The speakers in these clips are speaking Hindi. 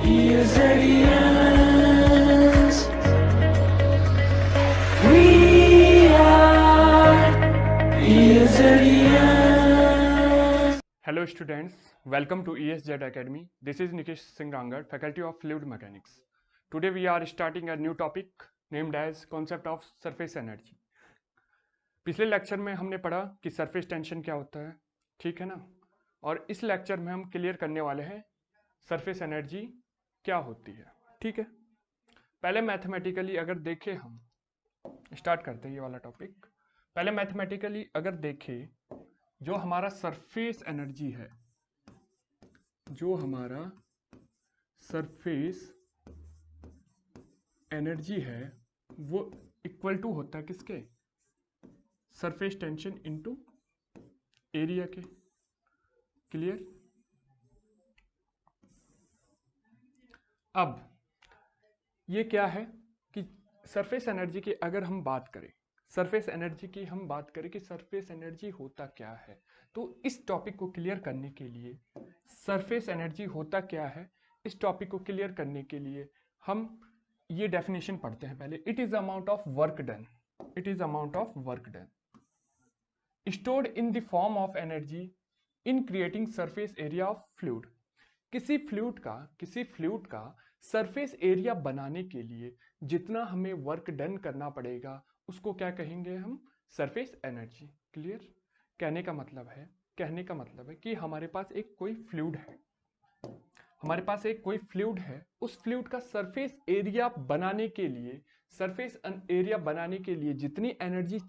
ESZEans. We are ESZEans. Hello students, welcome to ESZ Academy. This is Nikesh Singh Rangar, Faculty of Fluid Mechanics. Today we are starting a new topic named as Concept of Surface Energy. पिछले लेक्चर में हमने पढ़ा कि सरफेस टेंशन क्या होता है, ठीक है ना। और इस लेक्चर में हम क्लियर करने वाले हैं सरफेस एनर्जी क्या होती है, ठीक है। पहले मैथमेटिकली अगर देखें, हम स्टार्ट करते हैं ये वाला टॉपिक। पहले मैथमेटिकली अगर देखें, जो हमारा सरफेस एनर्जी है, जो हमारा सरफेस एनर्जी है, वो इक्वल टू होता है किसके? सरफेस टेंशन इनटू एरिया के। क्लियर? अब ये क्या है कि सरफेस एनर्जी की अगर हम बात करें, सरफेस एनर्जी की हम बात करें कि सरफेस एनर्जी होता क्या है, तो इस टॉपिक को क्लियर करने के लिए, सरफेस एनर्जी होता क्या है, इस टॉपिक को क्लियर करने के लिए हम ये डेफिनेशन पढ़ते हैं पहले। It is amount of work done, it is amount of work done stored in the form of energy in creating surface area of fluid. किसी फ्लूइड का सरफेस एरिया बनाने के लिए जितना हमें वर्क डन करना पड़ेगा उसको क्या कहेंगे हम? Surface energy. क्लियर? कहने का मतलब है कि हमारे पास एक कोई फ्लूइड है, हमारे पास एक कोई फ्लूइड है, उस फ्लूइड का सरफेस एरिया बनाने के लिए, सरफेस एरिया बनाने के लिए जितनी एनर्जी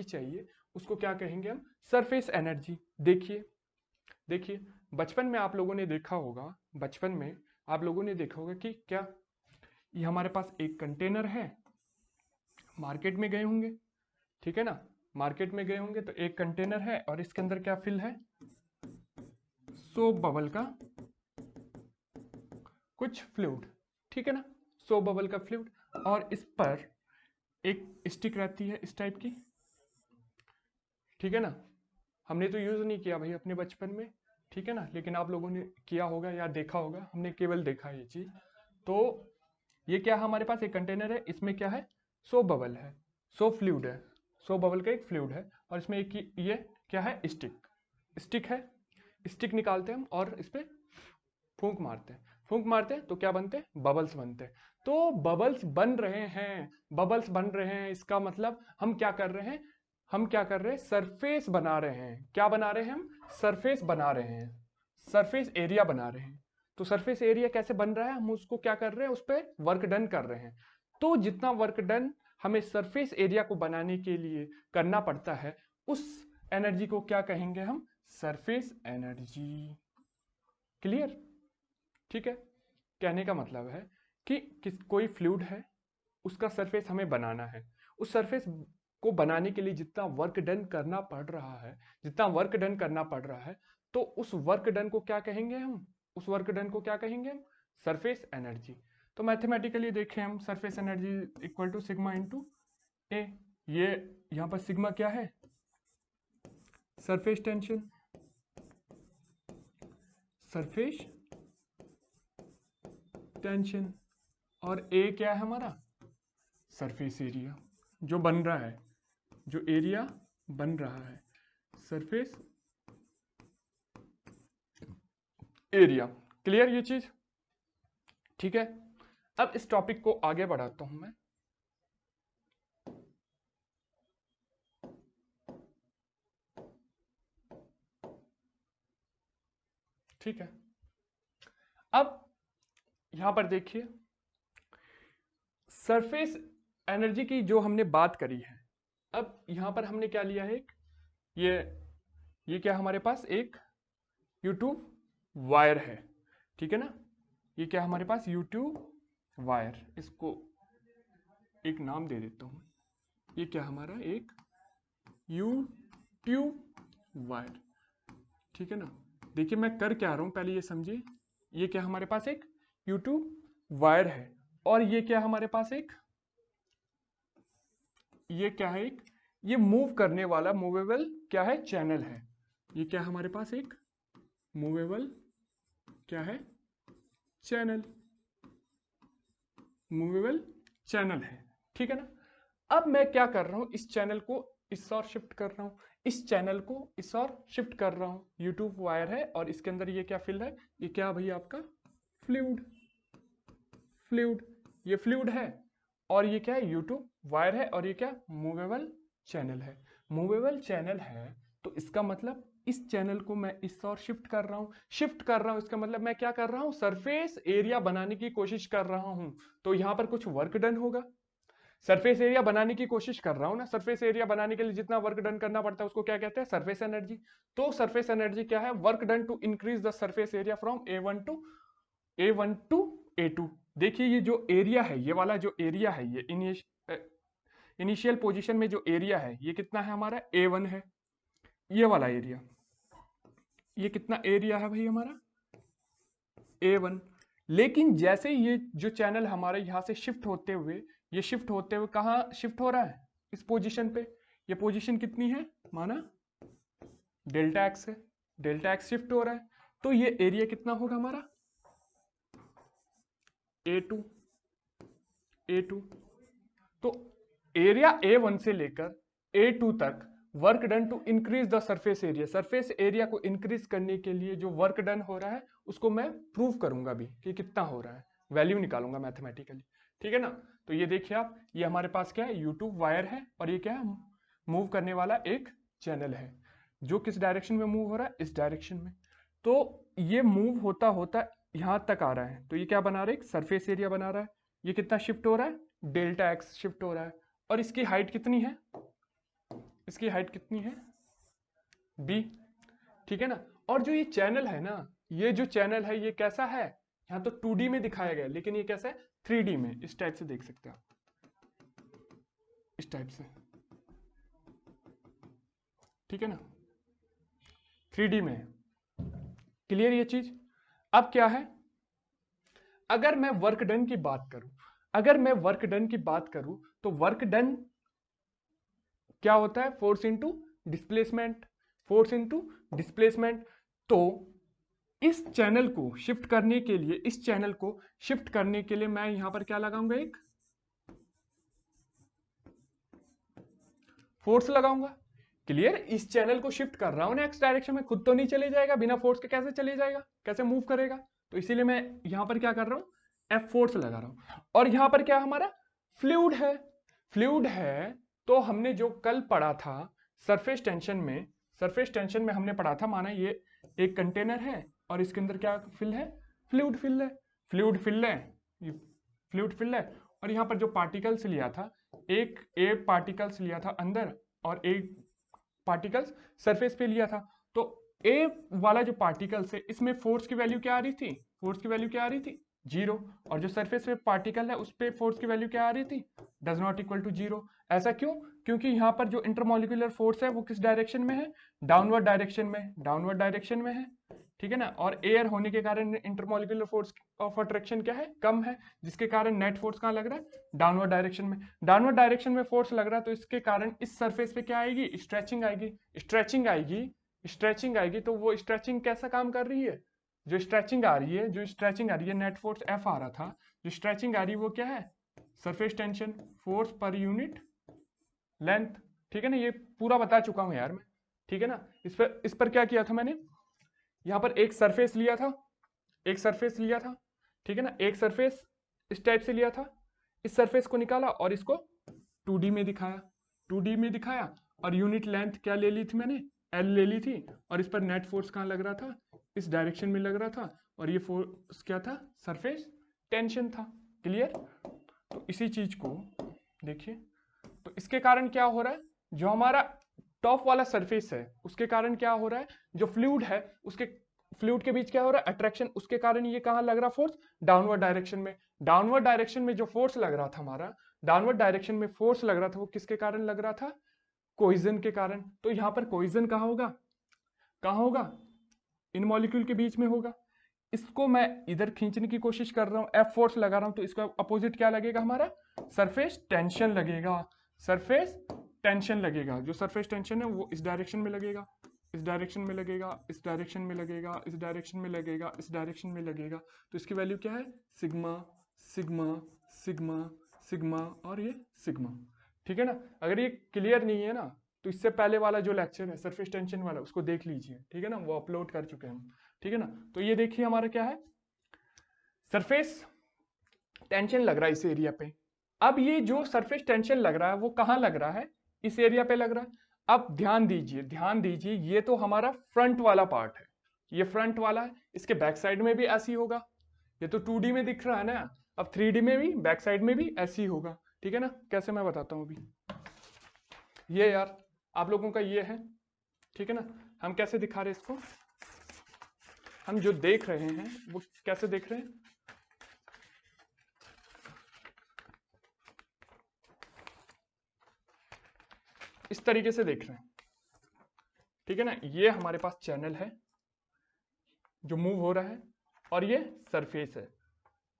चाहिए उसको क्या कहेंगे हम? Surface energy. देखिए बचपन में आप लोगों ने देखा होगा कि क्या ये हमारे पास एक कंटेनर है, मार्केट में गए होंगे, ठीक है ना। मार्केट में गए होंगे तो एक कंटेनर है और इसके अंदर क्या फिल है? सोप बबल का कुछ फ्लूइड, ठीक है ना, सोप बबल का फ्लूइड। और इस पर एक स्टिक रहती है इस टाइप की, ठीक है ना। हमने तो यूज नहीं किया भाई अपने बचपन में, ठीक है ना, लेकिन आप लोगों ने किया होगा या देखा होगा, हमने केवल देखा ये चीज। तो ये क्या है? हमारे पास एक कंटेनर है, इसमें क्या है? सोप बबल है, सोप फ्लूइड है, सोप बबल का एक फ्लूइड है, और इसमें एक ये क्या है? स्टिक है। स्टिक निकालते हैं हम और इस पे फूंक मारते हैं तो क्या बनते हैं? बबल्स बनते हैं। तो बबल्स बन रहे हैं, इसका मतलब हम क्या कर रहे हैं? सरफेस बना रहे हैं। क्या बना रहे हैं हम? सरफेस बना रहे हैं, सरफेस एरिया बना रहे हैं। तो सरफेस एरिया कैसे बन रहा है? हम उसको क्या कर रहे हैं? उस पर वर्क डन कर रहे हैं। तो जितना वर्क डन हमें सरफेस एरिया को बनाने के लिए करना पड़ता है, उस एनर्जी को क्या कहेंगे हम? Surface energy. क्लियर? ठीक है। कहने का मतलब है कि कोई फ्लूइड है, उसका सरफेस हमें बनाना है। उस सरफेस को बनाने के लिए जितना वर्क डन करना पड़ रहा है, तो उस वर्क डन को क्या कहेंगे हम? Surface energy. तो मैथमेटिकली देखें हम, surface energy equal to sigma into A. ये यहां पर सिग्मा क्या है? सरफेस टेंशन, और ए क्या है हमारा? सरफेस एरिया जो बन रहा है, जो एरिया बन रहा है, सरफेस एरिया। क्लियर ये चीज? ठीक है। अब इस टॉपिक को आगे बढ़ाता हूं मैं। ठीक है। अब यहां पर देखिए, सरफेस एनर्जी की जो हमने बात करी है, अब यहां पर हमने क्या लिया है? ये क्या हमारे पास? एक यूट्यूब वायर है, ठीक है ना। ये क्या हमारे पास? YouTube wire. इसको एक नाम दे देता हूं। ये क्या हमारा? एक यूट्यूब वायर, ठीक है ना। देखिए मैं कर क्या रहा हूं, पहले ये समझिए। ये क्या हमारे पास? एक यूट्यूब वायर है। और ये क्या हमारे पास? ये क्या है? ये मूव करने वाला मूवेबल क्या है? चैनल है। ये क्या हमारे पास? एक मूवेबल क्या है? चैनल, मूवेबल चैनल है, ठीक है ना। अब मैं क्या कर रहा हूं, इस चैनल को इस और शिफ्ट कर रहा हूं, इस चैनल को इस और शिफ्ट कर रहा हूं। यूट्यूब वायर है और इसके अंदर ये क्या फिल है, ये क्या भैया आपका फ्लूइड, फ्लूइड, ये फ्लूइड है और ये क्या है यूट्यूब वायर है और ये क्या मूवेबल चैनल है। मूवेबल चैनल है तो इसका मतलब इस चैनल को मैं इस और शिफ्ट कर रहा हूं, शिफ्ट कर रहा हूं इसका मतलब मैं क्या कर रहा हूं, सरफेस एरिया बनाने की कोशिश कर रहा हूं। तो यहां पर कुछ वर्क डन होगा, सरफेस एरिया बनाने की कोशिश कर रहा हूं ना, सरफेस एरिया बनाने के लिए जितना वर्क डन करना पड़ता है उसको क्या कहते हैं, सरफेस एनर्जी। तो सरफेस एनर्जी क्या है, work done to increase the surface area from A1 to A2। देखिए ये जो एरिया है, ये वाला जो एरिया है, ये इनिशियल पोजीशन में जो एरिया है ये कितना है हमारा A1 है, ये वाला एरिया, ये कितना एरिया है भाई हमारा A1। लेकिन जैसे ये जो चैनल हमारे यहाँ से शिफ्ट होते हुए, ये शिफ्ट होते हुए कहाँ शिफ्ट हो रहा है, इस पोजीशन पे। ये पोजीशन कितनी है माना डेल्टा एक्स है, डेल्टा एक्स शिफ्ट हो रहा है, तो ये एरिया कितना होगा हमारा A2, A2। तो एरिया A1 से लेकर A2 तक work done to increase the surface area, surface area को इंक्रीज करने के लिए जो वर्क डन हो रहा है उसको मैं प्रूव करूंगा भी कि कितना हो रहा है, वैल्यू निकालूंगा मैथमेटिकली, ठीक है ना। तो ये देखिए आप, ये हमारे पास क्या है यूट्यूब वायर है और ये क्या है मूव करने वाला एक चैनल है जो किस डायरेक्शन में मूव हो रहा है, इस डायरेक्शन में। तो ये मूव होता होता यहां तक आ रहा है, तो ये क्या बना रहा है, एक सरफेस एरिया बना रहा है। ये कितना शिफ्ट हो रहा है, डेल्टा एक्स शिफ्ट हो रहा है और इसकी हाइट कितनी है, इसकी हाइट कितनी है b, ठीक है ना। और जो ये चैनल है ना, ये जो चैनल है ये कैसा है, यहाँ तो 2D में दिखाया गया लेकिन ये कैसा है 3D में, इस टाइप से देख सकते हैं आप, इस टाइप से, ठीक है ना, 3D में है। क्लियर ये चीज। अब क्या है, अगर मैं वर्क डन की बात करूं, अगर मैं वर्क डन की बात करूं तो वर्क डन क्या होता है, force into displacement, force into displacement. तो इस चैनल को शिफ्ट करने के लिए, इस चैनल को शिफ्ट करने के लिए मैं यहां पर क्या लगाऊंगा, एक फोर्स लगाऊंगा। क्लियर, इस चैनल को शिफ्ट कर रहा हूं ना एक्स डायरेक्शन में, खुद तो नहीं चले जाएगा, बिना फोर्स के कैसे चले जाएगा, कैसे मूव करेगा। तो इसीलिए मैं यहां पर क्या कर रहा हूं, F फोर्स लगा रहा हूं। और यहां पर क्या हमारा फ्लूइड है, फ्लूइड है। तो हमने जो कल पढ़ा था सरफेस टेंशन में, सरफेस टेंशन में हमने पढ़ा था, माना ये एक कंटेनर है और इसके अंदर क्या फिल है, फ्लूइड फिल है, फ्लूइड फिल है, ये फ्लूइड फिल है। और यहाँ पर जो पार्टिकल्स लिया था, एक पार्टिकल्स लिया था अंदर और एक पार्टिकल्स सरफेस पे लिया था। तो ए वाला जो पार्टिकल्स है इसमें फोर्स की वैल्यू क्या आ रही थी, फोर्स की वैल्यू क्या आ रही थी 0। और जो सरफेस पे पार्टिकल है उस पे फोर्स की वैल्यू क्या आ रही थी, डज नॉट इक्वल टू 0। ऐसा क्यों, क्योंकि यहाँ पर जो इंटरमोलिकुलर फोर्स है वो किस डायरेक्शन में है, डाउनवर्ड डायरेक्शन में, डाउनवर्ड डायरेक्शन में है, ठीक है ना। और एयर होने के कारण इंटरमोलिकुलर फोर्स ऑफ अट्रैक्शन क्या है, कम है, जिसके कारण नेट फोर्स कहाँ लग रहा है, डाउनवर्ड डायरेक्शन में। डाउनवर्ड डायरेक्शन में फोर्स लग रहा है तो इसके कारण इस सरफेस पे क्या आएगी, स्ट्रेचिंग आएगी, स्ट्रेचिंग आएगी, स्ट्रेचिंग आएगी। तो वो स्ट्रेचिंग कैसा काम कर रही है, जो स्ट्रेचिंग आ रही है, जो स्ट्रेचिंग आ रही है, नेट फोर्स F आ रहा था, जो स्ट्रेचिंग आ रही है वो क्या है, surface tension, force per unit length, ठीक है ना। ये पूरा बता चुका हूं यार मैं, ठीक है ना। इस पर क्या किया था मैंने, यहां पर एक सरफेस लिया था, एक सरफेस लिया था, ठीक है ना, एक सरफेस इस टाइप से लिया था, इस सरफेस को निकाला और इसको 2D में दिखाया, 2D में दिखाया और यूनिट लेंथ क्या ले ली थी मैंने, L ले ली थी। और इस पर नेट फोर्स कहाँ लग रहा था, इस डायरेक्शन में लग रहा था और ये फोर्स क्या था, सरफेस टेंशन था। क्लियर। तो इसी चीज को देखिए, तो इसके कारण क्या हो रहा है, जो हमारा टॉप वाला सरफेस है उसके कारण क्या हो रहा है, जो फ्लूइड है उसके फ्लूइड के बीच क्या हो रहा है, अट्रैक्शन, उसके कारण ये कहां लग रहा फोर्स, डाउनवर्ड डायरेक्शन में। डाउनवर्ड डायरेक्शन में जो फोर्स लग रहा था हमारा, डाउनवर्ड डायरेक्शन में फोर्स लग रहा था वो किसके कारण लग रहा था, कोइजन के कारण। तो यहां पर कोइजन कहां होगा, कहां होगा, इन मॉलिक्यूल के बीच में होगा। इसको मैं इधर खींचने की कोशिश कर रहा हूं, F फोर्स लगा रहा हूं, तो इसका अपोजिट क्या लगेगा हमारा, सरफेस टेंशन लगेगा, सरफेस टेंशन लगेगा। जो सरफेस टेंशन है वो इस डायरेक्शन में लगेगा, इस डायरेक्शन में लगेगा, इस डायरेक्शन में लगेगा, इस डायरेक्शन में लगेगा, इस डायरेक्शन में लगेगा, तो इसकी वैल्यू क्या है? सिग्मा सिग्मा सिग्मा सिग्मा और ये सिग्मा। ठीक है ना? अगर ये क्लियर नहीं है ना तो इससे पहले वाला जो लेक्चर है सरफेस टेंशन वाला उसको देख लीजिए। ठीक है ना? वो अपलोड कर चुके हैं हम। ठीक है ना? तो ये देखिए हमारा क्या है, सरफेस टेंशन लग रहा है इस एरिया पे। अब ये जो सरफेस टेंशन लग रहा है वो कहाँ लग रहा है? इस एरिया पे लग रहा है। अब ध्यान दीजिए, ध्यान दीजिए, ये तो हमारा फ्रंट वाला पार्ट है, ये फ्रंट वाला है, इसके बैक साइड में भी ऐसी होगा। ये तो 2D में दिख रहा है ना, अब 3D में भी बैक साइड में भी ऐसी होगा। ठीक है ना? कैसे मैं बताता हूँ अभी। ये यार आप लोगों का ये है, ठीक है ना? हम कैसे दिखा रहे हैं इसको, हम जो देख रहे हैं वो कैसे देख रहे हैं, इस तरीके से देख रहे हैं। ठीक है ना? ये हमारे पास चैनल है जो मूव हो रहा है और ये सरफेस है।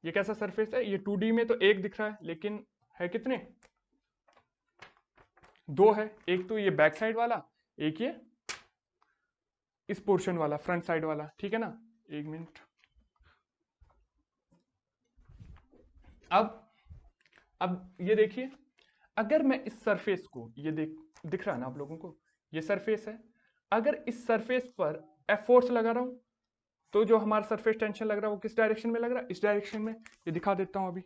ये कैसा सरफेस है? ये 2D में तो एक दिख रहा है लेकिन है कितने? दो है। एक तो ये बैक साइड वाला, एक ये इस पोर्शन वाला, फ्रंट साइड वाला। ठीक है ना? एक मिनट। अब ये देखिए, अगर मैं इस सरफेस को, ये दिख रहा है ना आप लोगों को, ये सरफेस है, अगर इस सरफेस पर F फोर्स लगा रहा हूं तो जो हमारा सरफेस टेंशन लग रहा है वो किस डायरेक्शन में लग रहा है? इस डायरेक्शन में। ये दिखा देता हूं अभी।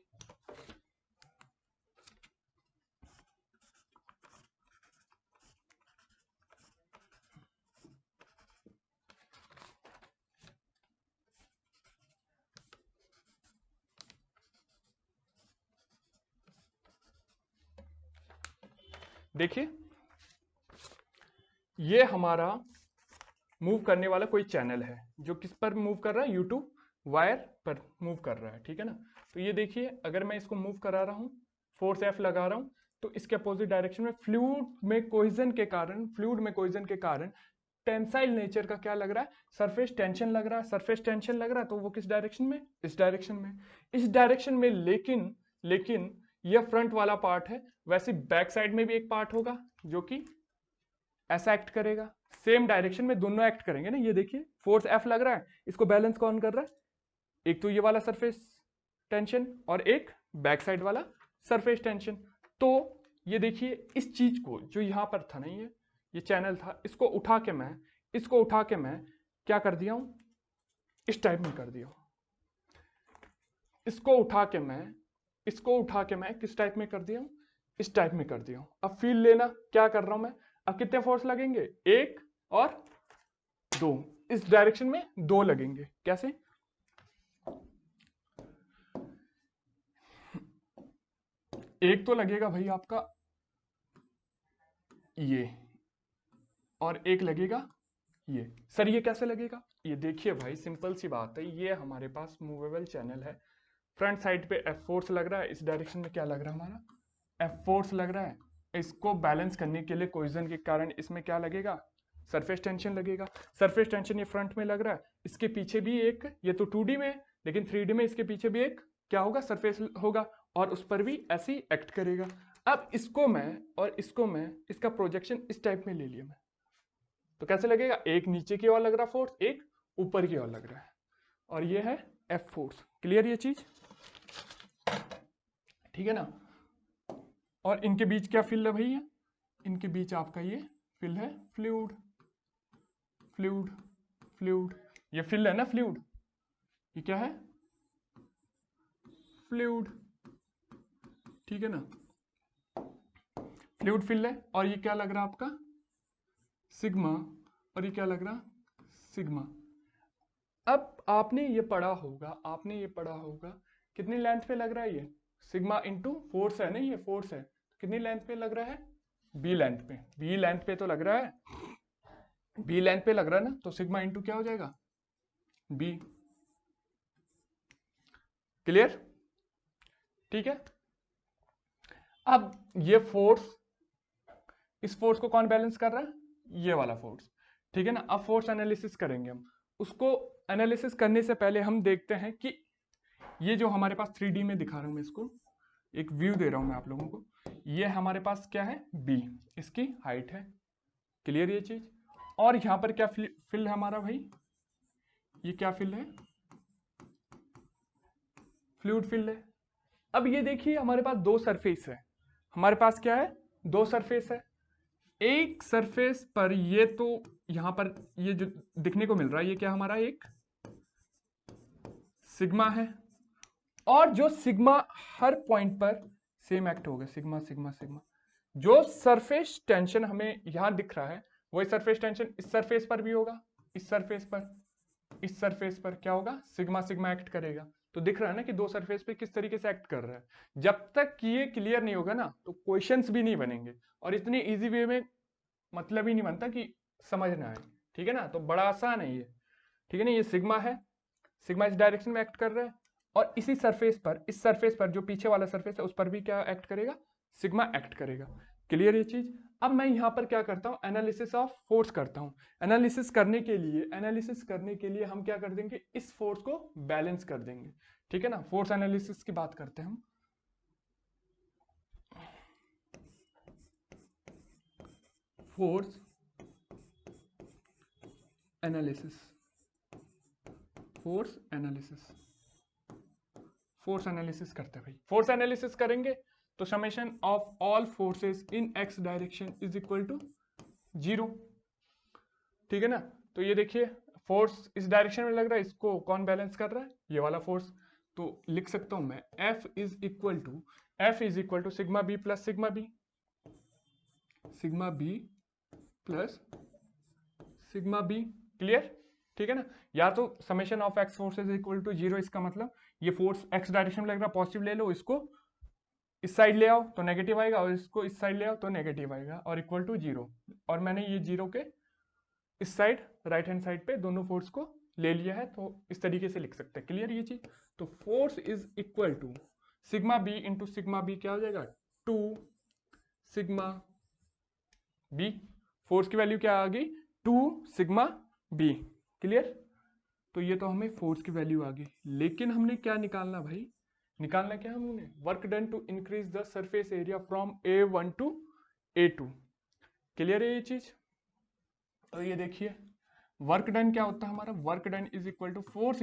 देखिए ये हमारा मूव करने वाला कोई चैनल है जो किस पर मूव कर रहा है? यूट्यूब वायर पर मूव कर रहा है। ठीक है ना? तो ये देखिए, अगर मैं इसको मूव करा रहा हूं, फोर्स F लगा रहा हूं, तो इसके अपोजिट डायरेक्शन में फ्लूइड में कोइजन के कारण टेंसाइल नेचर का क्या लग रहा है? सरफेस टेंशन लग रहा है। सरफेस टेंशन लग रहा है तो वो किस डायरेक्शन में? इस डायरेक्शन में। इस डायरेक्शन में, लेकिन यह फ्रंट वाला पार्ट है, वैसे बैक साइड में भी एक पार्ट होगा जो कि ऐसा एक्ट करेगा। सेम डायरेक्शन में दोनों एक्ट करेंगे ना। ये देखिए फोर्स F लग रहा है, इसको बैलेंस कौन कर रहा है? एक तो ये वाला सरफेस टेंशन और एक बैक साइड वाला सरफेस टेंशन। तो ये देखिए, इस चीज को जो यहां पर था नहीं, ये चैनल था, इसको उठा के मैं क्या कर दिया हूं? इस टाइप में कर दिया हूं। इसको उठा के मैं किस टाइप में कर दिया हूं? इस टाइप में कर दिया हूं। अब फील लेना, क्या कर रहा हूं मैं? अब कितने फोर्स लगेंगे? एक और दो। इस डायरेक्शन में दो लगेंगे। कैसे? एक तो लगेगा भाई आपका ये, और एक लगेगा ये। सर ये कैसे लगेगा? ये देखिए भाई, सिंपल सी बात है, ये हमारे पास मूवेबल चैनल है। फ्रंट साइड पे F फोर्स लग रहा है, इस डायरेक्शन में क्या लग रहा है हमारा? F फोर्स लग रहा है। इसको बैलेंस करने के लिए कोइजन के कारण इसमें क्या लगेगा? सरफेस टेंशन लगेगा। सरफेस टेंशन ये फ्रंट में लग रहा है, इसके पीछे भी एक, ये तो 2D में लेकिन 3D में इसके पीछे भी एक क्या होगा? सरफेस होगा और उस पर भी ऐसे ही एक्ट करेगा। अब इसको मैं इसका प्रोजेक्शन इस टाइप में ले लिया मैं, तो कैसे लगेगा? एक नीचे की ओर लग रहा फोर्स, एक ऊपर की ओर लग रहा है, और ये है F फोर्स। क्लियर ये चीज? ठीक है ना? और इनके बीच क्या फिल है भैया? इनके बीच आपका ये फिल है फ्लूइड। ये फिल है ना फ्लूइड, ये क्या है? फ्लूइड। ठीक है ना? फ्लूइड फिल है, और ये क्या लग रहा है आपका? सिग्मा। और ये क्या लग रहा? सिग्मा। अब आपने ये पढ़ा होगा कितनी लेंथ पे लग रहा है ये? सिग्मा इंटू फोर्स है ना, ये फोर्स है, कितनी लेंथ पे लग रहा है? बी लेंथ पे तो लग रहा है, बी लेंथ पे लग रहा है ना, तो सिग्मा इंटू क्या हो जाएगा? बी। क्लियर? ठीक है? अब ये फोर्स, इस फोर्स को कौन बैलेंस कर रहा है? ये वाला फोर्स। ठीक है ना? अब फोर्स एनालिसिस करेंगे हम। उसको एनालिसिस करने से पहले हम देखते हैं कि ये जो हमारे पास 3D में दिखा रहा हूं मैं, इसको एक व्यू दे रहा हूं मैं आप लोगों को। ये हमारे पास क्या है? बी, इसकी हाइट है। क्लियर ये चीज? और यहां पर क्या फिल है हमारा भाई, ये क्या फिल है, फ्लूइड फिल है। अब ये देखिए हमारे पास दो सरफेस है, हमारे पास क्या है, दो सरफेस है। एक सरफेस पर ये तो यहां पर ये जो दिखने को मिल रहा है ये क्या हमारा एक सिग्मा है, और जो सिग्मा हर पॉइंट पर सेम एक्ट होगा, सिग्मा सिग्मा सिग्मा। जो सरफेस टेंशन हमें यहां दिख रहा है वही सरफेस टेंशन इस सरफेस पर भी होगा, इस सरफेस पर, इस सरफेस पर क्या होगा, सिग्मा सिग्मा एक्ट करेगा। तो दिख रहा है ना कि दो सरफेस पे किस तरीके से एक्ट कर रहा है। जब तक ये क्लियर नहीं होगा ना तो क्वेश्चंस भी नहीं बनेंगे, और इतनी इजी वे में मतलब ही नहीं बनता कि समझ ना आए। ठीक है ना, तो बड़ा आसान है ये। ठीक है ना, ये सिग्मा है, सिग्मा इस डायरेक्शन में एक्ट कर रहा है, और इसी सरफेस पर, इस सरफेस पर जो पीछे वाला सरफेस है उस पर भी क्या एक्ट करेगा, सिग्मा एक्ट करेगा। क्लियर ये चीज। अब मैं यहां पर क्या करता हूं, एनालिसिस ऑफ फोर्स करता हूं। एनालिसिस करने के लिए हम क्या कर देंगे, इस फोर्स को बैलेंस कर देंगे। ठीक है ना, फोर्स एनालिसिस की बात करते हैं हम। Force analysis, force analysis, force analysis करते हैं भाई। फोर्स एनालिसिस करेंगे तो summation of all forces in X direction is equal to 0। ठीक है ना, तो ये देखिए फोर्स इस डायरेक्शन में लग रहा है, इसको कौन बैलेंस कर रहा है, ये वाला फोर्स। तो लिख सकता हूं मैं F is equal to sigma B plus sigma B, sigma B plus sigma B. Clear. ठीक है ना, या तो summation of X forces equal to 0, इसका मतलब ये फोर्स एक्स डायरेक्शन में लग रहा है पॉजिटिव ले लो, इसको इस साइड ले आओ तो नेगेटिव आएगा, और इसको इस साइड ले आओ तो नेगेटिव आएगा, और इक्वल टू 0। और मैंने ये 0 के इस साइड राइट हैंड साइड पे दोनों फोर्स को ले लिया है, तो इस तरीके से लिख सकते हैं। क्लियर ये चीज। तो force is equal to sigma B into sigma B, क्या हो जाएगा 2 सिग्मा बी। फोर्स की वैल्यू क्या आ गई, 2 सिग्मा बी। क्लियर। तो ये तो हमें फोर्स की वैल्यू आ गई, लेकिन हमने क्या निकालना भाई, निकालना क्या हमने, work done to increase the surface area from A1 to A2। Clear है ये चीज। तो ये देखिए वर्क डन क्या होता है हमारा, work done is equal to force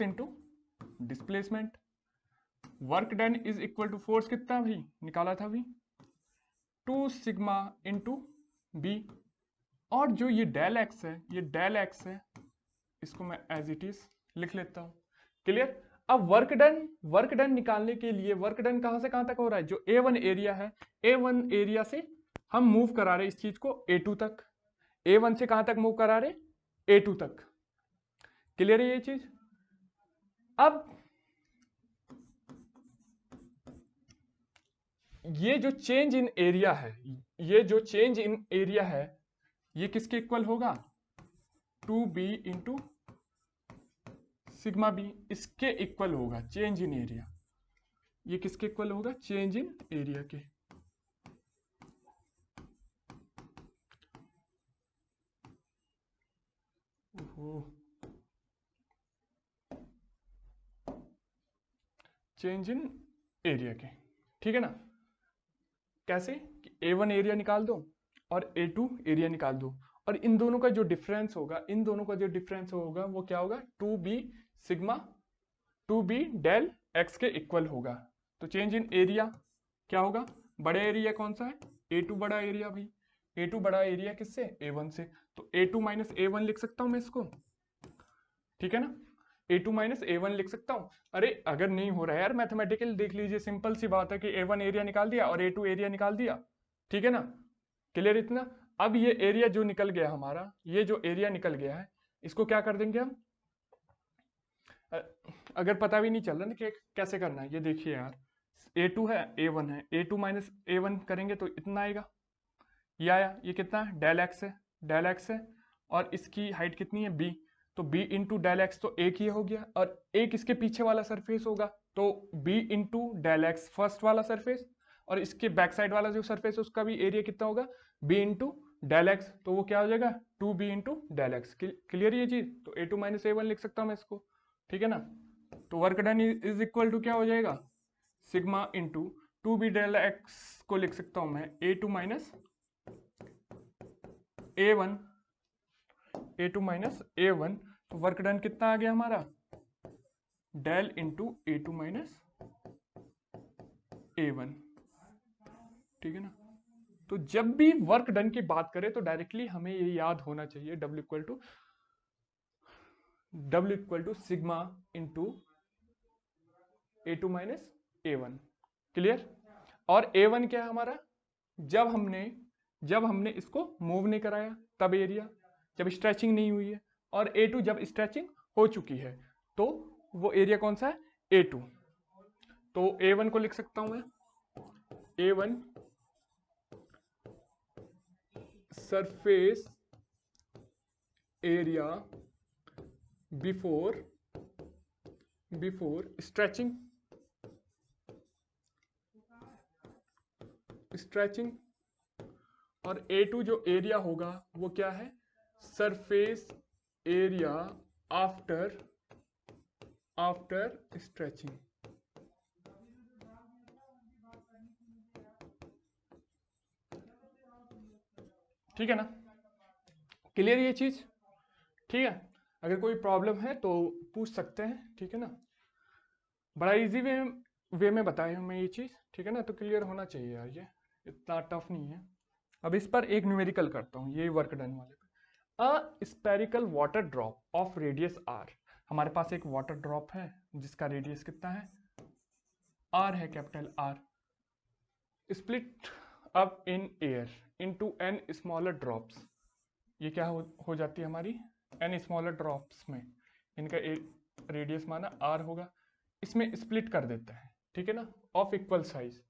into displacement. Work done is equal to force कितना भाई निकाला था अभी, 2 सिग्मा इंटू बी, और जो ये डेल एक्स है, ये डेल एक्स है, इसको मैं एज इट इज लिख लेता हूं। क्लियर। अब वर्क डन निकालने के लिए वर्क डन कहां से कहां तक हो रहा है, जो A1 एरिया है, A1 एरिया से हम मूव करा रहे इस चीज को A2 तक, A1 से कहां तक मूव करा रहे, A2 तक। क्लियर है ये चीज। अब ये जो चेंज इन एरिया है, ये जो चेंज इन एरिया है, ये किसके इक्वल होगा, 2b इंटू सिग्मा बी, इसके इक्वल होगा चेंज इन एरिया। ये किसके इक्वल होगा, चेंज इन एरिया के। चेंज इन एरिया के। ठीक है ना, कैसे कि A1 एरिया निकाल दो और A2 एरिया निकाल दो, और इन दोनों का जो डिफरेंस होगा, इन दोनों का जो डिफरेंस होगा वो क्या होगा, 2b sigma 2b del x के इक्वल होगा। तो चेंज इन एरिया क्या होगा, बड़ा एरिया कौन सा है, A2 बड़ा एरिया भाई, A2 बड़ा एरिया किससे, A1 से, तो A2 माइनस A1 लिख सकता हूं मैं इसको। ठीक है ना, A2 माइनस A1 लिख सकता हूं। अरे अगर नहीं हो रहा है यार मैथमेटिकल, देख लीजिए सिंपल सी बात है कि A1 एरिया निकाल दिया और A2 एरिया निकाल दिया। ठीक है ना, क्लियर इतना। अब ये एरिया जो निकल गया हमारा, ये जो एरिया निकल गया है, इसको क्या कर देंगे हम, अगर पता भी नहीं चल रहा ना कि कैसे करना है, ये देखिए यार A2 है A1 है, A2 माइनस A1 करेंगे तो इतना आएगा, ये आया, ये कितना है, डेल एक्स है, डेल एक्स है, और इसकी हाइट कितनी है b, तो b इंटू डेल एक्स तो एक ही हो गया, और एक इसके पीछे वाला सरफेस होगा तो b into del X first वाला सरफेस, और इसके बैक साइड वाला जो सरफेस है उसका भी एरिया कितना होगा, b इंटू डेल एक्स, तो वो क्या हो जाएगा 2b into del x. Clear ये चीज। तो A2 माइनस A1 लिख सकता हूं मैं इसको। ठीक है ना, तो work done is equal to क्या हो जाएगा, sigma into 2b del x को लिख सकता हूं मैं A2 minus A1 A2 minus A1, तो वर्क डन कितना आ गया हमारा, del into A2 minus A1, ठीक है ना। तो जब भी वर्क डन की बात करें तो डायरेक्टली हमें ये याद होना चाहिए W equal to sigma into A2 minus A1, clear. और A1 क्या है हमारा, जब हमने इसको मूव नहीं कराया तब एरिया, जब स्ट्रेचिंग नहीं हुई है, और A2 जब स्ट्रेचिंग हो चुकी है, तो वो एरिया कौन सा है, A2। तो A1 को लिख सकता हूं मैं, A1 surface area before stretching और A2 जो एरिया होगा वो क्या है, सरफेस एरिया आफ्टर स्ट्रेचिंग, ठीक है ना, क्लियर ये चीज, ठीक है। अगर कोई प्रॉब्लम है तो पूछ सकते हैं, ठीक है ना। बड़ा इजी वे में बताया हूं मैं ये चीज, ठीक है ना, तो क्लियर होना चाहिए यार, ये इतना टफ नहीं है। अब इस पर एक न्यूमेरिकल करता हूँ, ये वर्क डन वाले पे। A spherical water drop of radius R, हमारे पास एक वाटर ड्रॉप है जिसका रेडियस कितना है, आर है, capital R, split up in air into N smaller drops, ये क्या हो जाती है हमारी, एन स्मॉलर ड्रॉप्स में इनका रेडियस माना आर होगा, इसमें स्प्लिट कर देते हैं, ठीक है ना, ऑफ इक्वल साइज,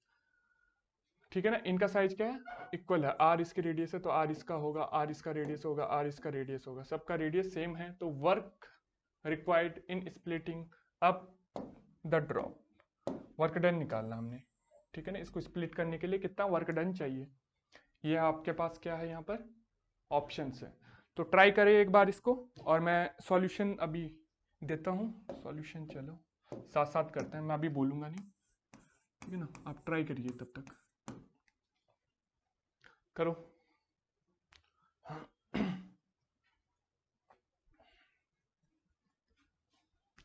ठीक है ना, इनका साइज क्या है, इक्वल है, आर इसकी रेडियस है तो आर इसका होगा, आर इसका रेडियस होगा, आर इसका रेडियस होगा, सबका रेडियस सेम है, तो work required in splitting up the drop, work done निकालना हमने, ठीक है ना। इसको स्प्लिट करने के लिए कितना वर्क डन चाहिए, ये आपके पास क्या है यहाँ पर ऑप्शंस है, तो ट्राई करें एक बार इसको, और मैं सॉल्यूशन अभी देता हूँ, सॉल्यूशन चलो साथ साथ करते हैं, मैं अभी बोलूंगा नहीं, ठीक है ना, आप ट्राई करिए तब तक, करो।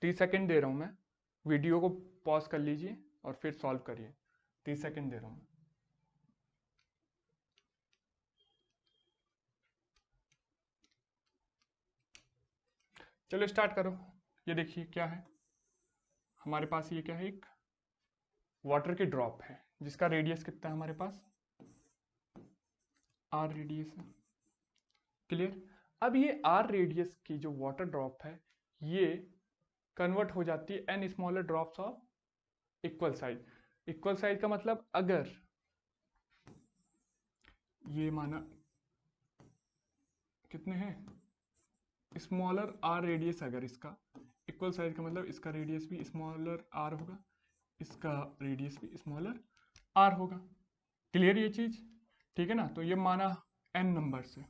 30 सेकेंड दे रहा हूं मैं, वीडियो को पॉज कर लीजिए और फिर सॉल्व करिए, 30 सेकेंड दे रहा हूं। चलो स्टार्ट करो। ये देखिए क्या है हमारे पास, ये क्या है, एक वाटर की ड्रॉप है जिसका रेडियस कितना है हमारे पास, आर रेडियस है, क्लियर। अब ये आर रेडियस की जो वाटर ड्रॉप है ये कन्वर्ट हो जाती है N smaller drops of equal size, equal size का मतलब अगर ये माना कितने हैं, स्मॉलर आर रेडियस, अगर इसका इक्वल साइज का मतलब इसका रेडियस भी स्मॉलर आर होगा, इसका रेडियस भी स्मॉलर आर होगा, क्लियर ये चीज, ठीक है ना। तो ये माना एन नंबर से,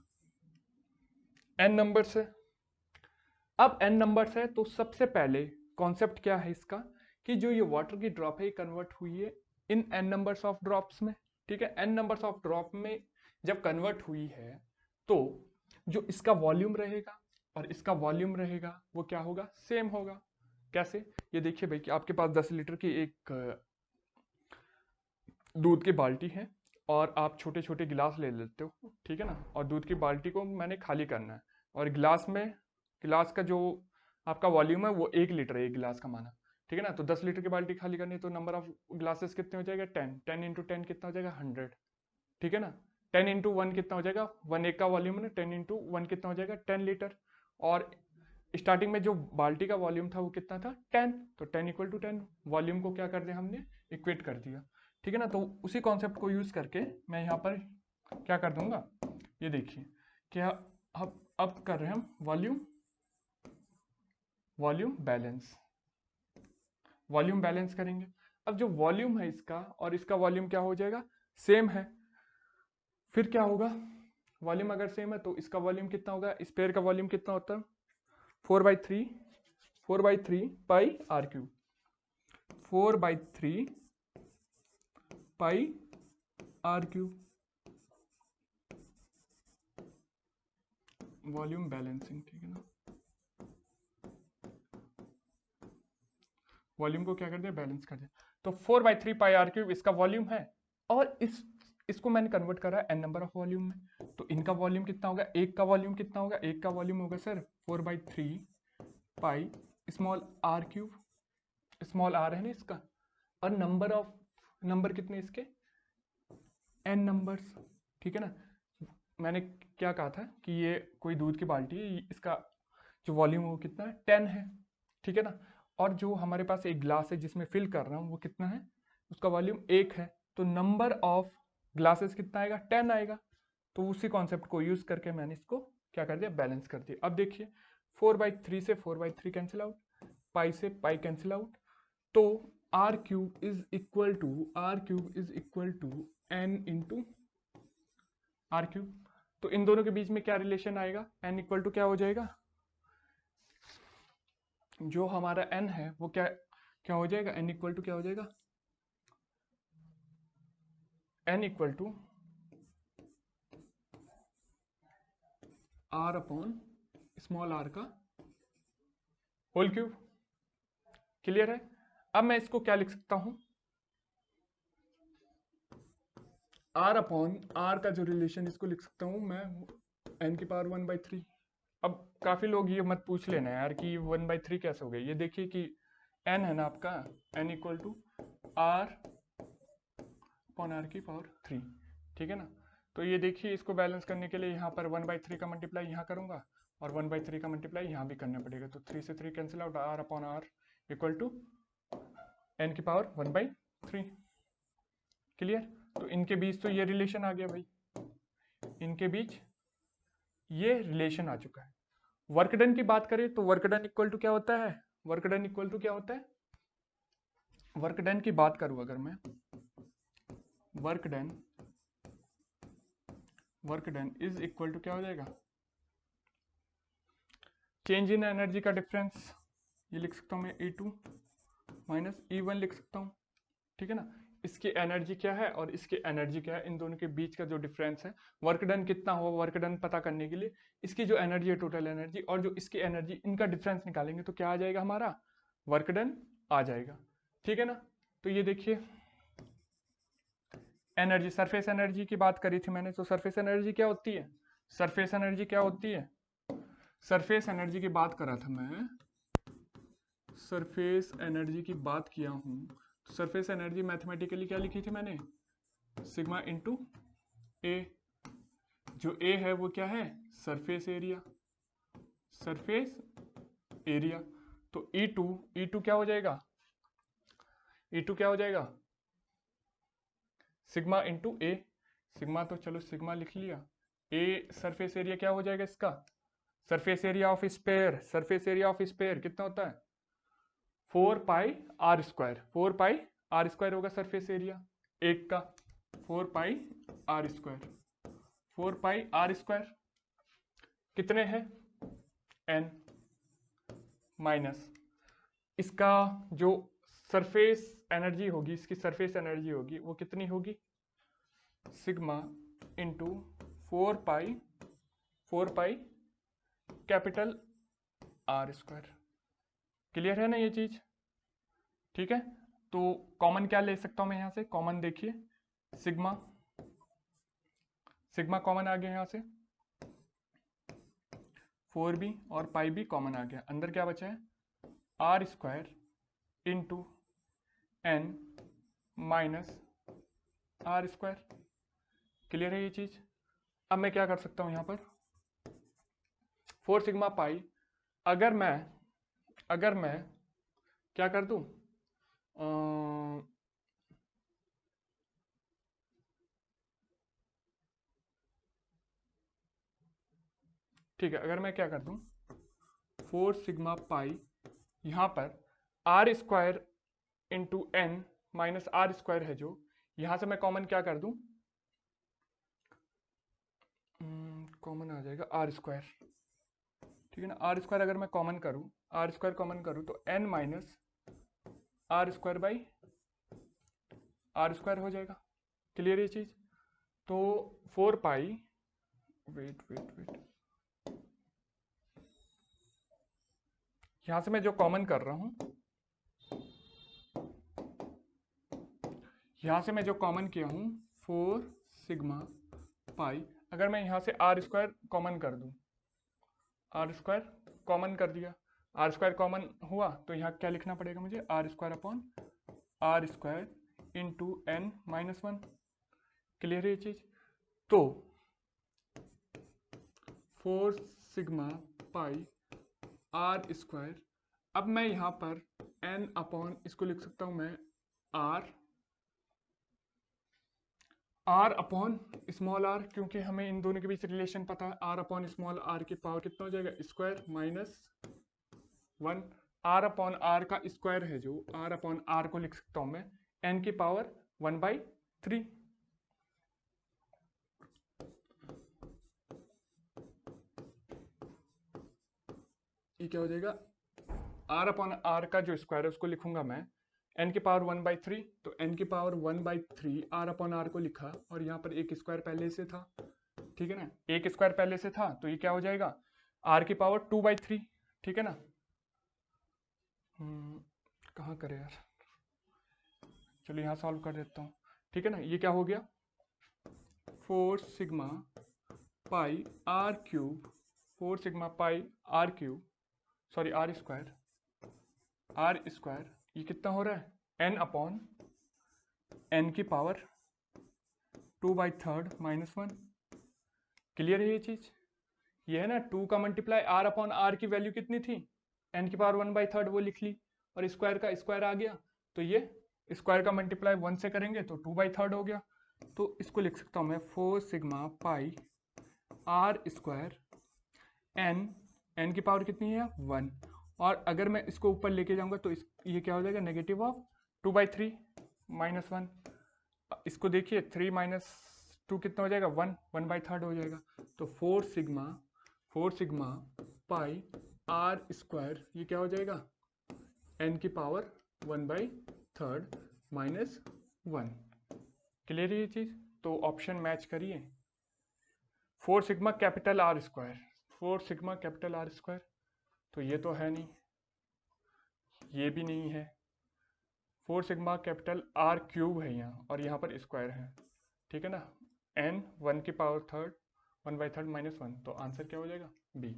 एन नंबर से, अब एन नंबर से, तो सबसे पहले कॉन्सेप्ट क्या है इसका, कि जो ये वाटर की ड्रॉप है ये कन्वर्ट हुई है in an numbers of drops में, ठीक है, एन नंबर्स ऑफ ड्रॉप में जब कन्वर्ट हुई है तो जो इसका वॉल्यूम रहेगा और इसका वॉल्यूम रहेगा वो क्या होगा, सेम होगा। कैसे, ये देखिए भाई कि आपके पास 10 लीटर की एक दूध की बाल्टी है और आप छोटे छोटे गिलास ले लेते हो, ठीक है ना, और दूध की बाल्टी को मैंने खाली करना है, और गिलास का जो आपका वॉल्यूम है वो 1 लीटर है, एक गिलास का माना, ठीक है ना। तो 10 लीटर की बाल्टी खाली करनी है तो नंबर ऑफ ग्लासेस कितने हो जाएगा, 10, 10 इंटू 10 कितना हो जाएगा, 100, ठीक है ना। 10 इंटू 1 कितना हो जाएगा, 1 एक का वॉल्यूम है ना, 10 इंटू 1 कितना हो जाएगा, 10 लीटर, और स्टार्टिंग में जो बाल्टी का वॉल्यूम था वो कितना था, 10, तो 10 इक्वल टू 10, वॉल्यूम को क्या कर दिया हमने, इक्वेट कर दिया, ठीक है ना। तो उसी कॉन्सेप्ट को यूज करके मैं यहाँ पर क्या कर दूंगा, ये देखिए क्या, अब कर रहे हैं हम वॉल्यूम बैलेंस करेंगे। अब जो वॉल्यूम है इसका और इसका वॉल्यूम क्या हो जाएगा, सेम है, फिर क्या होगा, वॉल्यूम अगर सेम है तो इसका वॉल्यूम कितना होगा, स्पेयर का वॉल्यूम कितना होता है, 4/3 pi are cube, 4/3 pi are cube, volume balancing, ठीक है ना, वॉल्यूम को क्या कर दिया, बैलेंस कर दिया। तो 4/3 पाई आर क्यूब इसका वॉल्यूम है, और इसको मैंने कन्वर्ट करा एन नंबर ऑफ वॉल्यूम में। तो इनका वॉल्यूम कितना होगा, एक का वॉल्यूम कितना होगा, एक का वॉल्यूम होगा sir 4/3 pi small R cube, small R है ना इसका, और नंबर कितने इसके, एन नंबर्स, ठीक है ना। मैंने क्या कहा था कि ये कोई दूध की बाल्टी है, इसका जो वॉल्यूम है वो कितना है, 10 है, ठीक है ना। और जो हमारे पास एक ग्लास है जिसमें फिल कर रहा हूँ वो कितना है, उसका वॉल्यूम 1 है, तो नंबर ऑफ ग्लासेस कितना आएगा, 10 आएगा। तो उसी कॉन्सेप्ट को यूज करके मैंने इसको क्या कर दिया, बैलेंस कर दिया। अब देखिए 4/3 से 4/3 कैंसिल आउट, पाई से पाई कैंसिल आउट, तो R cube is equal to N into R cube. तो इन दोनों के बीच में क्या रिलेशन आएगा, एन इक्वल टू क्या हो जाएगा, जो हमारा एन है वो क्या क्या हो जाएगा, एन इक्वल टू क्या हो जाएगा, N equal to are upon small R का होल क्यूब। क्लियर है। अब मैं इसको क्या लिख सकता हूं, आर अपॉन आर का जो रिलेशन इसको लिख सकता हूं मैं एन की पावर 1/3। अब काफी लोग ये मत पूछ लेना यार कि 1/3 कैसे हो गई, ये देखिए कि एन है ना आपका, n equal to are upon r की पावर 3, ठीक है ना। तो ये देखिए इसको बैलेंस करने के लिए यहाँ पर 1/3 का मल्टीप्लाई यहाँ करूंगा और 1/3 का मल्टीप्लाई यहाँ भी करना पड़ेगा, तो 3 से 3 cancel out, r upon r equal to n की पावर 1/3। क्लियर। तो इनके बीच तो ये रिलेशन आ गया भाई, इनके बीच ये रिलेशन आ चुका है। वर्क डन की बात करें तो वर्क डन इक्वल टू क्या होता है, वर्क डन इक्वल टू क्या होता है, वर्क डन की बात करूं अगर मैं, work done is equal to क्या हो जाएगा, चेंज इन एनर्जी का डिफरेंस, ये लिख सकता हूं मैं E2 माइनस E1 लिख सकता हूं, ठीक है ना। इसकी एनर्जी क्या है और इसकी एनर्जी क्या है, इन दोनों के बीच का जो डिफरेंस है, वर्क डन कितना हुआ, वर्क डन पता करने के लिए इसकी जो एनर्जी है टोटल एनर्जी और जो इसकी एनर्जी, इनका डिफरेंस निकालेंगे तो क्या आ जाएगा, हमारा वर्क डन आ जाएगा, ठीक है ना। तो ये देखिए एनर्जी, सरफेस एनर्जी की बात करी थी मैंने, तो सरफेस एनर्जी क्या होती है, सरफेस एनर्जी क्या होती है, सरफेस एनर्जी की बात करा था मैं, सरफेस एनर्जी की बात किया हूं, तो सरफेस एनर्जी मैथमेटिकली क्या लिखी थी मैंने, सिग्मा इंटू ए, जो ए है वो क्या है, सरफेस एरिया, सरफेस एरिया। तो E2 क्या हो जाएगा, E2 क्या हो जाएगा, सिग्मा इंटू ए, सिग्मा तो चलो सिग्मा लिख लिया, ए सरफेस एरिया क्या हो जाएगा इसका, surface area of sphere, surface area of sphere कितना होता है 4πr², 4πr² होगा सरफेस एरिया एक का, 4πr², 4πr² कितने हैं n, माइनस इसका जो सरफेस एनर्जी होगी, इसकी सरफेस एनर्जी होगी वो कितनी होगी, sigma into 4π capital R²। Clear है ना ये चीज, ठीक है। तो कॉमन क्या ले सकता हूं मैं यहां से, कॉमन देखिए सिग्मा, सिग्मा कॉमन आ गया यहां से, 4b और पाई भी कॉमन आ गया, अंदर क्या बचा है R² into n minus R²। Clear है ये चीज। अब मैं क्या कर सकता हूं यहां पर 4 सिग्मा पाई, अगर मैं क्या कर दूं, ठीक है, अगर मैं क्या कर दूं 4 सिग्मा पाई, यहां पर R² into n minus R² है जो, यहां से मैं कॉमन क्या कर दूं, कॉमन आ जाएगा R², ठीक है ना। R² अगर मैं कॉमन करूं, R² कॉमन करूं तो n माइनस R² हो जाएगा। क्लियर ये चीज। तो 4 पाई, वेट यहां से मैं जो कॉमन कर रहा हूं, यहां से मैं जो कॉमन किया हूं 4 सिग्मा पाई, अगर मैं यहां से आर स्क्वायर कॉमन कर दूं, आर स्क्वायर कॉमन कर दिया, आर स्क्वायर कॉमन हुआ तो यहाँ क्या लिखना पड़ेगा मुझे, r square upon r square into n minus one. Clear है ये चीज? तो 4 सिग्मा पाई आर स्क्वायर, अब मैं यहां पर एन अपॉन इसको लिख सकता हूं मैं आर अपॉन स्मॉल आर, क्योंकि हमें इन दोनों के बीच रिलेशन पता है, आर अपॉन स्मॉल आर की पावर कितना हो जाएगा, square minus one. R upon r का स्क्वायर है जो, आर अपॉन आर को लिख सकता हूं मैं एन की पावर 1/3। ये क्या हो जाएगा, आर अपॉन आर का जो स्क्वायर है उसको लिखूंगा मैं एन की पावर 1/3, तो एन की पावर 1/3 आर अपॉन आर को लिखा, और यहाँ पर एक स्क्वायर पहले से था, ठीक है ना, एक स्क्वायर पहले से था, तो ये क्या हो जाएगा आर की पावर 2/3, ठीक है ना। कहाँ करे यार, चलो यहाँ सॉल्व कर देता हूँ, ठीक है ना। ये क्या हो गया 4 sigma pi are cube, 4 sigma pi are cube, sorry r square, ये कितना हो रहा है एन अपॉन एन की पावर 2/3 माइनस वन। क्लियर है ये चीज? ये है ना 2 का मल्टीप्लाई आर अपॉन आर की वैल्यू कितनी थी, एन की पावर 1/3 वो लिख ली, और स्क्वायर का स्क्वायर आ गया, तो ये स्क्वायर का मल्टीप्लाई 1 से करेंगे तो 2/3 हो गया, तो इसको लिख सकता हूं मैं 4 sigma pi are square n की पावर कितनी है 1, और अगर मैं इसको ऊपर लेके जाऊंगा तो ये क्या हो जाएगा नेगेटिव ऑफ 2/3 माइनस वन। इसको देखिए 3 माइनस 2 कितना हो जाएगा 1/3 हो जाएगा, तो 4 सिग्मा पाई आर स्क्वायर, ये क्या हो जाएगा एन की पावर 1/3 माइनस वन। क्लियर है ये चीज? तो ऑप्शन मैच करिए, 4 sigma capital R square, 4 sigma capital R square, तो ये तो है नहीं, ये भी नहीं है, 4 सिग्मा कैपिटल आर क्यूब है यहाँ, और यहाँ पर स्क्वायर है, ठीक है ना, एन 1 की पावर थर्ड 1/3 माइनस वन, तो आंसर क्या हो जाएगा बी।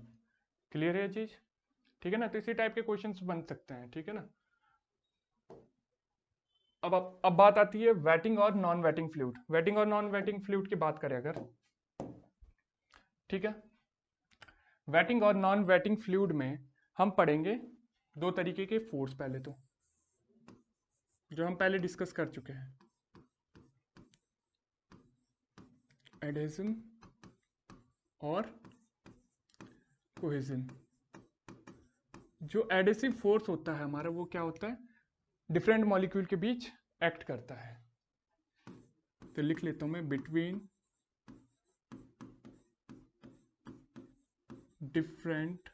क्लियर है ये चीज? ठीक है ना, तो इसी टाइप के क्वेश्चंस बन सकते हैं, ठीक है ना। अब बात आती है वेटिंग और नॉन वेटिंग फ्लूइड। वेटिंग और नॉन वेटिंग फ्लूइड की बात करें अगर, ठीक है, वेटिंग और नॉन वेटिंग फ्लूइड में हम पढ़ेंगे 2 तरीके के फोर्स, पहले तो जो हम पहले डिस्कस कर चुके हैं, एडहेजन और कोहेजन। जो एडेसिव फोर्स होता है हमारा वो क्या होता है, डिफरेंट मॉलिक्यूल के बीच एक्ट करता है, तो लिख लेता हूं मैं between different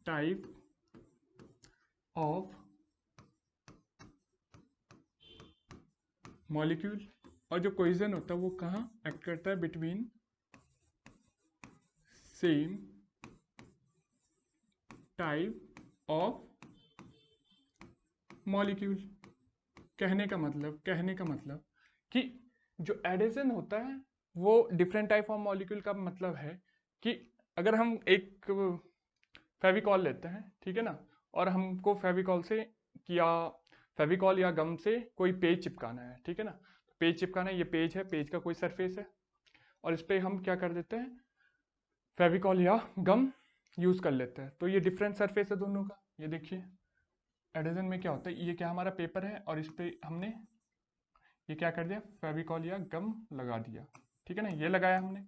type of molecule, और जो कोहेजन होता है वो कहाँ एक्ट करता है, between same type of molecule. कहने का मतलब कि जो एडेशन होता है वो डिफरेंट टाइप ऑफ मॉलिक्यूल का मतलब है कि अगर हम एक फेविकॉल लेते हैं, ठीक है ना, और हमको फेविकॉल या गम से कोई पेज चिपकाना है, ठीक है ना, पेज चिपकाना है, ये पेज है, पेज का कोई सरफेस है, और इस पर हम क्या कर देते हैं फेविकॉल या गम यूज कर लेते हैं, तो ये डिफरेंट सरफेस है दोनों का। ये देखिए एडेशन में क्या होता है, ये क्या हमारा पेपर है, और इस पे हमने ये क्या कर दिया फेविकॉल या गम लगा दिया, ठीक है ना, ये लगाया हमने,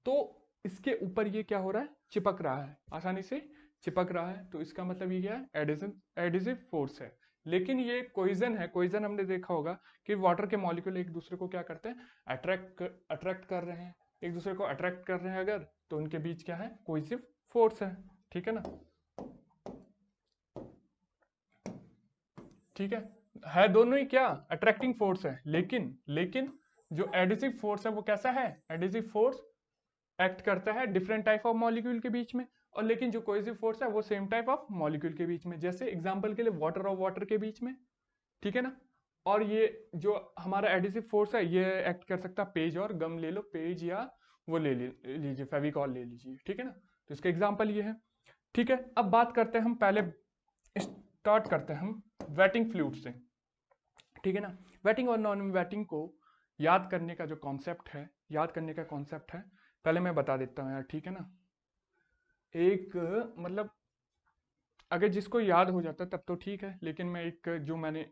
तो इसके ऊपर ये क्या हो रहा है चिपक रहा है, आसानी से चिपक रहा है, तो इसका मतलब ये क्या है एडेशन, एडिसिव फोर्स है। लेकिन ये कोहेजन है, कोहेजन हमने देखा होगा कि वाटर के मॉलिक्यूल एक दूसरे को क्या करते हैं अट्रैक्ट कर रहे हैं, एक दूसरे को अट्रैक्ट कर रहे हैं अगर, तो उनके बीच क्या है कोहेसिव फोर्स है, ठीक है ना, ठीक है दोनों ही क्या अट्रैक्टिंग फोर्स है, लेकिन जो एडिसिव फोर्स है वो कैसा है, एडिसिव फोर्स एक्ट करता है डिफरेंट टाइप ऑफ मॉलिक्यूल के बीच में, और लेकिन जो कोहेसिव फोर्स है वो सेम टाइप ऑफ मॉलिक्यूल के बीच में, जैसे एग्जांपल के लिए वाटर और वाटर के बीच में, ठीक है ना। और ये जो हमारा एडिसिव फोर्स है ये एक्ट कर सकता है, पेज और गम ले लो, पेज या वो ले लीजिए, फेविकॉल ले लीजिए, ठीक है ना। तो इसका एग्जांपल ये है, ठीक है। अब बात करते हैं हम, पहले स्टार्ट करते हैं हम वेटिंग फ्लूइड से, ठीक है ना। वेटिंग और नॉन वेटिंग को याद करने का जो कॉन्सेप्ट है, याद करने का कॉन्सेप्ट है, पहले मैं बता देता हूँ यार, ठीक है ना। एक मतलब अगर जिसको याद हो जाता है तब तो ठीक है, लेकिन मैं एक जो मैंने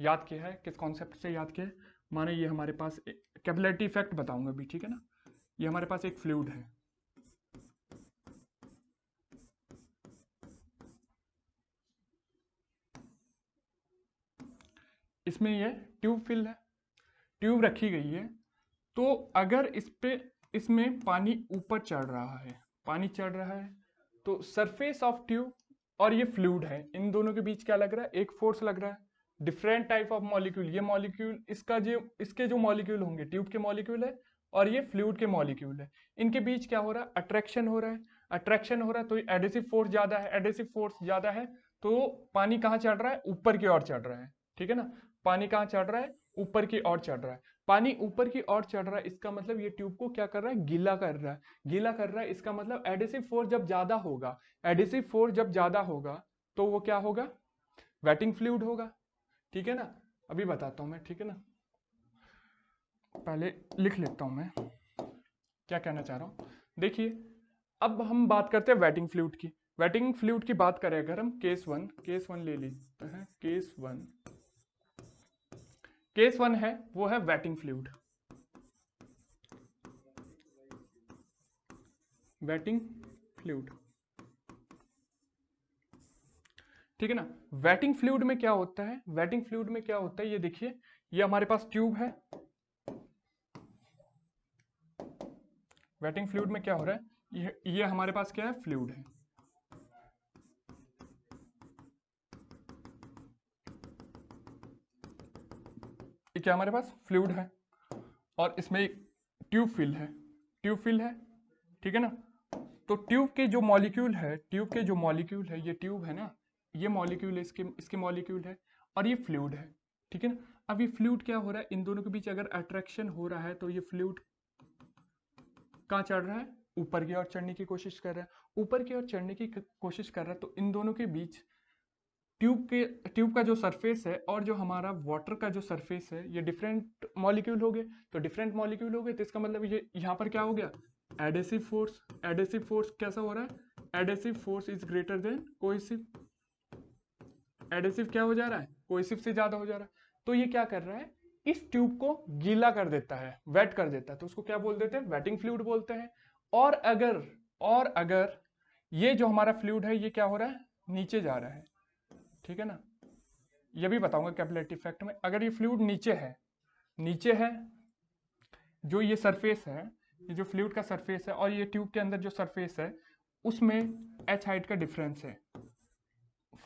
याद किया है, किस कॉन्सेप्ट से याद किया है, माने ये हमारे पास कैपिलरिटी इफेक्ट बताऊंगा अभी, ठीक है ना। ये हमारे पास एक फ्लूइड है, इसमें ये ट्यूब फिल है, ट्यूब रखी गई है। तो अगर इसमें पानी ऊपर चढ़ रहा है, पानी चढ़ रहा है, तो सरफेस ऑफ ट्यूब और ये फ्लूइड है, इन दोनों के बीच क्या लग रहा है, एक फोर्स लग रहा है। डिफरेंट टाइप ऑफ मॉलिक्यूल, ये मॉलिक्यूल इसके जो मॉलिक्यूल होंगे, ट्यूब के मॉलिक्यूल है और ये फ्लूइड के मॉलिक्यूल है, इनके बीच क्या हो रहा है, अट्रैक्शन हो रहा है। अट्रैक्शन हो रहा है तो एडिसिव फोर्स ज्यादा है, एडिसिव फोर्स ज्यादा है तो पानी कहाँ चढ़ रहा है, ऊपर की ओर चढ़ रहा है, ठीक है ना। पानी कहाँ चढ़ रहा है, ऊपर की ओर चढ़ रहा है। पानी ऊपर की ओर चढ़ रहा है, इसका मतलब ये ट्यूब को क्या कर रहा है, गीला कर रहा है, गीला कर रहा है। इसका मतलब एडिसिव फोर्स जब ज्यादा होगा, एडिसिव फोर्स जब ज्यादा होगा तो वो क्या होगा, वेटिंग फ्लूइड होगा, ठीक है ना। अभी बताता हूं मैं, ठीक है ना, पहले लिख लेता हूं मैं क्या कहना चाह रहा हूं। देखिए अब हम बात करते हैं वेटिंग फ्लूइड की। वेटिंग फ्लूइड की बात करें अगर हम, केस वन ले लेते हैं, केस वन है वो है वेटिंग फ्लूइड, वेटिंग फ्लूइड, ठीक है ना। वेटिंग फ्लूइड में क्या होता है, वेटिंग फ्लूइड में क्या होता है, ये देखिए, ये हमारे पास ट्यूब है। वेटिंग फ्लूइड में क्या हो रहा है, ये हमारे पास क्या है, फ्लूइड है, ये क्या हमारे पास फ्लूइड है, और इसमें एक ट्यूब फिल है, ट्यूब फिल है, ठीक है ना। तो ट्यूब के जो मॉलिक्यूल है, ट्यूब के जो मॉलिक्यूल है, ये ट्यूब है ना, ये मॉलिक्यूल है, इसके मॉलिक्यूल है, और ये फ्लूइड है, ठीक है ना। अब ये फ्लूइड क्या हो रहा है, इन दोनों के बीच अगर अट्रैक्शन हो रहा है तो ये फ्लूइड कहाँ चढ़ रहा है, ऊपर की ओर चढ़ने की कोशिश कर रहा है, ऊपर की ओर चढ़ने की कोशिश कर रहा है। तो इन दोनों के बीच ट्यूब का जो सरफेस है और जो हमारा वाटर का जो सरफेस है, ये डिफरेंट मॉलिक्यूल हो गए। तो डिफरेंट मॉलिक्यूल हो गए तो इसका मतलब ये यहाँ पर क्या हो गया, एडेसिव फोर्स। एडेसिव फोर्स कैसा हो रहा है, adhesive force is greater than cohesive. Adhesive क्या हो जा रहा है, कोहेसिव से ज्यादा हो जा रहा है। तो ये क्या कर रहा है, इस ट्यूब को गीला कर देता है, वेट कर देता है, तो उसको क्या बोल देते हैं, वेटिंग फ्लूइड बोलते हैं। और अगर ये जो हमारा फ्लूइड है ये क्या हो रहा है, नीचे जा रहा है, ठीक है ना। ये भी बताऊंगा कैपिलरिटी इफेक्ट में। अगर ये फ्लूइड नीचे है, जो ये सरफेस है, ये जो फ्लूइड का सरफेस है और ये ट्यूब के अंदर जो सरफेस है, उसमें एच हाइट का डिफरेंस है।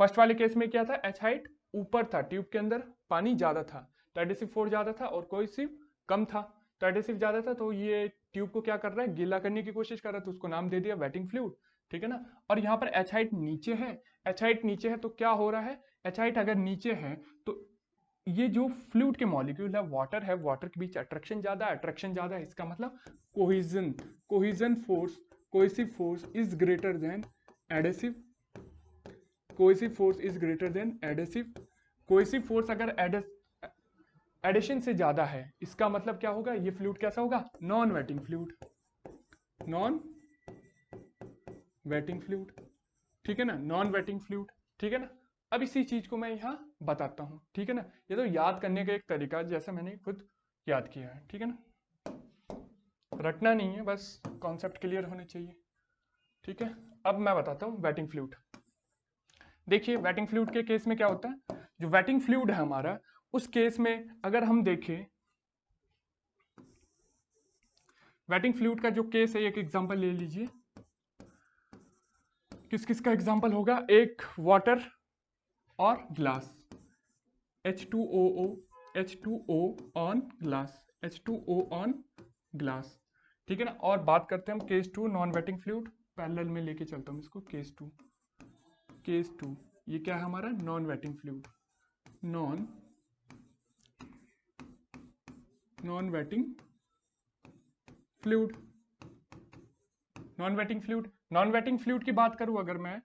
फर्स्ट वाले केस में क्या था, एच हाइट ऊपर था, ट्यूब के अंदर पानी ज्यादा था, तो एडिसिव फोर्स ज्यादा था, और कोहेसिव कम था। तो एडिसिव ज्यादा था तो ये ट्यूब को क्या कर रहा है, गीला करने की कोशिश कर रहा है, तो उसको नाम दे दिया वेटिंग फ्लूइड, ठीक है ना। और यहाँ पर एच हाइट नीचे है, एच हाइट नीचे है तो क्या हो रहा है, एच हाइट अगर नीचे है तो ये जो फ्लूइड के मॉलिक्यूल है, वाटर के बीच अट्रैक्शन ज्यादा है, अट्रैक्शन ज्यादा है, इसका मतलब cohesion force, cohesive force is greater than adhesive, cohesive force is greater than adhesive. Cohesive force अगर एडिशन से ज्यादा है, इसका मतलब क्या होगा, ये फ्लूइड कैसा होगा, non wetting fluid, non wetting fluid, ठीक है ना, नॉन वेटिंग फ्लूइड, ठीक है ना। अब इसी चीज को मैं यहाँ बताता हूँ, ठीक है ना। ये तो याद करने का एक तरीका जैसे मैंने खुद याद किया है, ठीक है ना, रटना नहीं है, बस कॉन्सेप्ट क्लियर होने चाहिए, ठीक है। अब मैं बताता हूँ वेटिंग फ्लूइड। देखिए वेटिंग फ्लूइड के केस में क्या होता है, जो वेटिंग फ्लूइड है हमारा, उस केस में अगर हम देखें, वेटिंग फ्लूइड का जो केस है, एक एग्जांपल ले लीजिए। किस किस का एग्जांपल होगा, एक वाटर और glass, H2OO, H2O on glass, H2O on glass, ठीक है ना। और बात करते हैं हम case two non wetting fluid parallel में लेके चलता हूँ इसको, केस टू ये क्या है हमारा, non wetting fluid, non wetting fluid. Non wetting fluid की बात करूं अगर मैं,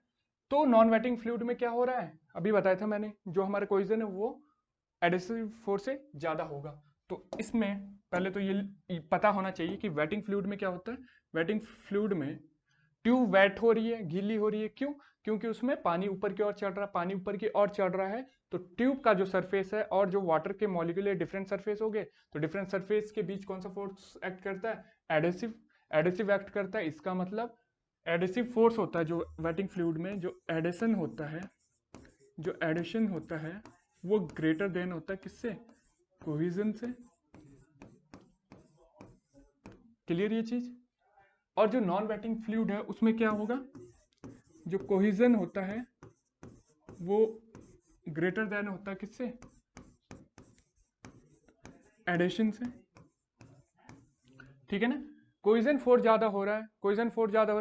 तो नॉन वेटिंग फ्लूइड में क्या हो रहा है, अभी बताया था मैंने, जो हमारा कोहेजन है वो एडिसिव फोर्स से ज्यादा होगा। तो इसमें पहले तो ये पता होना चाहिए कि वेटिंग फ्लूइड में क्या होता है। वेटिंग फ्लूइड में ट्यूब वेट हो रही है, गीली हो रही है, क्यों? क्योंकि उसमें पानी ऊपर की ओर चढ़ रहा है, पानी ऊपर की ओर चढ़ रहा है, तो ट्यूब का जो सरफेस है और जो वाटर के मॉलिक्यूल डिफरेंट सरफेस हो गए, तो डिफरेंट सरफेस के बीच कौन सा फोर्स एक्ट करता है, एडिसिव एक्ट करता है। इसका मतलब एडिसिव फोर्स होता है जो वेटिंग फ्लूइड में, जो एडिशन होता है वो ग्रेटर देन होता है किससे, कोहेजन से। क्लियर ये चीज? और जो नॉन वेटिंग फ्लूइड है उसमें क्या होगा, जो कोहेजन होता है वो ग्रेटर देन होता है किससे, एडिशन से। ठीक है ना? कोहेजन फोर्स ज्यादा हो रहा है,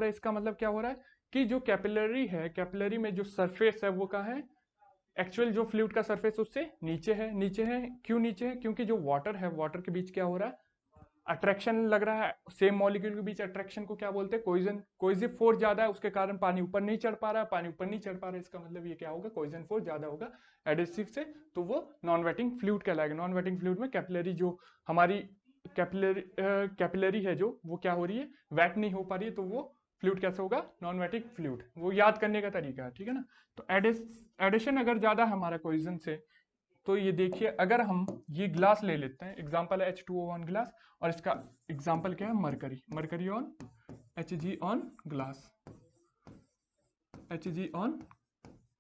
इसका मतलब क्या हो रहा है कि जो कैपिलरी में जो सरफेस है वो कहाँ है, एक्चुअल जो फ्लूइड का सरफेस उससे नीचे है। क्यों नीचे है? क्योंकि जो वाटर है, वाटर के बीच क्या हो रहा है, अट्रैक्शन लग रहा है, सेम मॉलिक्यूल के बीच अट्रैक्शन को क्या बोलते हैं, कोहेसिव फोर्स ज्यादा है, उसके कारण पानी ऊपर नहीं चढ़ पा रहा है, इसका मतलब ये क्या होगा, कोहेजन फोर्स ज्यादा होगा एडिसिव से, तो वो नॉन वेटिंग फ्लूइड कहलाएगा। नॉन वेटिंग फ्लूइड में कैपिलरी जो हमारी कैपिलरी है जो वो क्या हो रही है, वेट नहीं हो पा रही है, तो वो फ्लूइड कैसे होगा, नॉन वेटिंग फ्लूइड। वो याद करने का तरीका है, ठीक है ना? तो एडिशन अगर ज्यादा है हमारा कोहेजन से, तो ये देखिए अगर हम ये ग्लास ले लेते हैं, एग्जांपल है H2O1 ग्लास, और इसका एग्जांपल क्या है, mercury on Hg on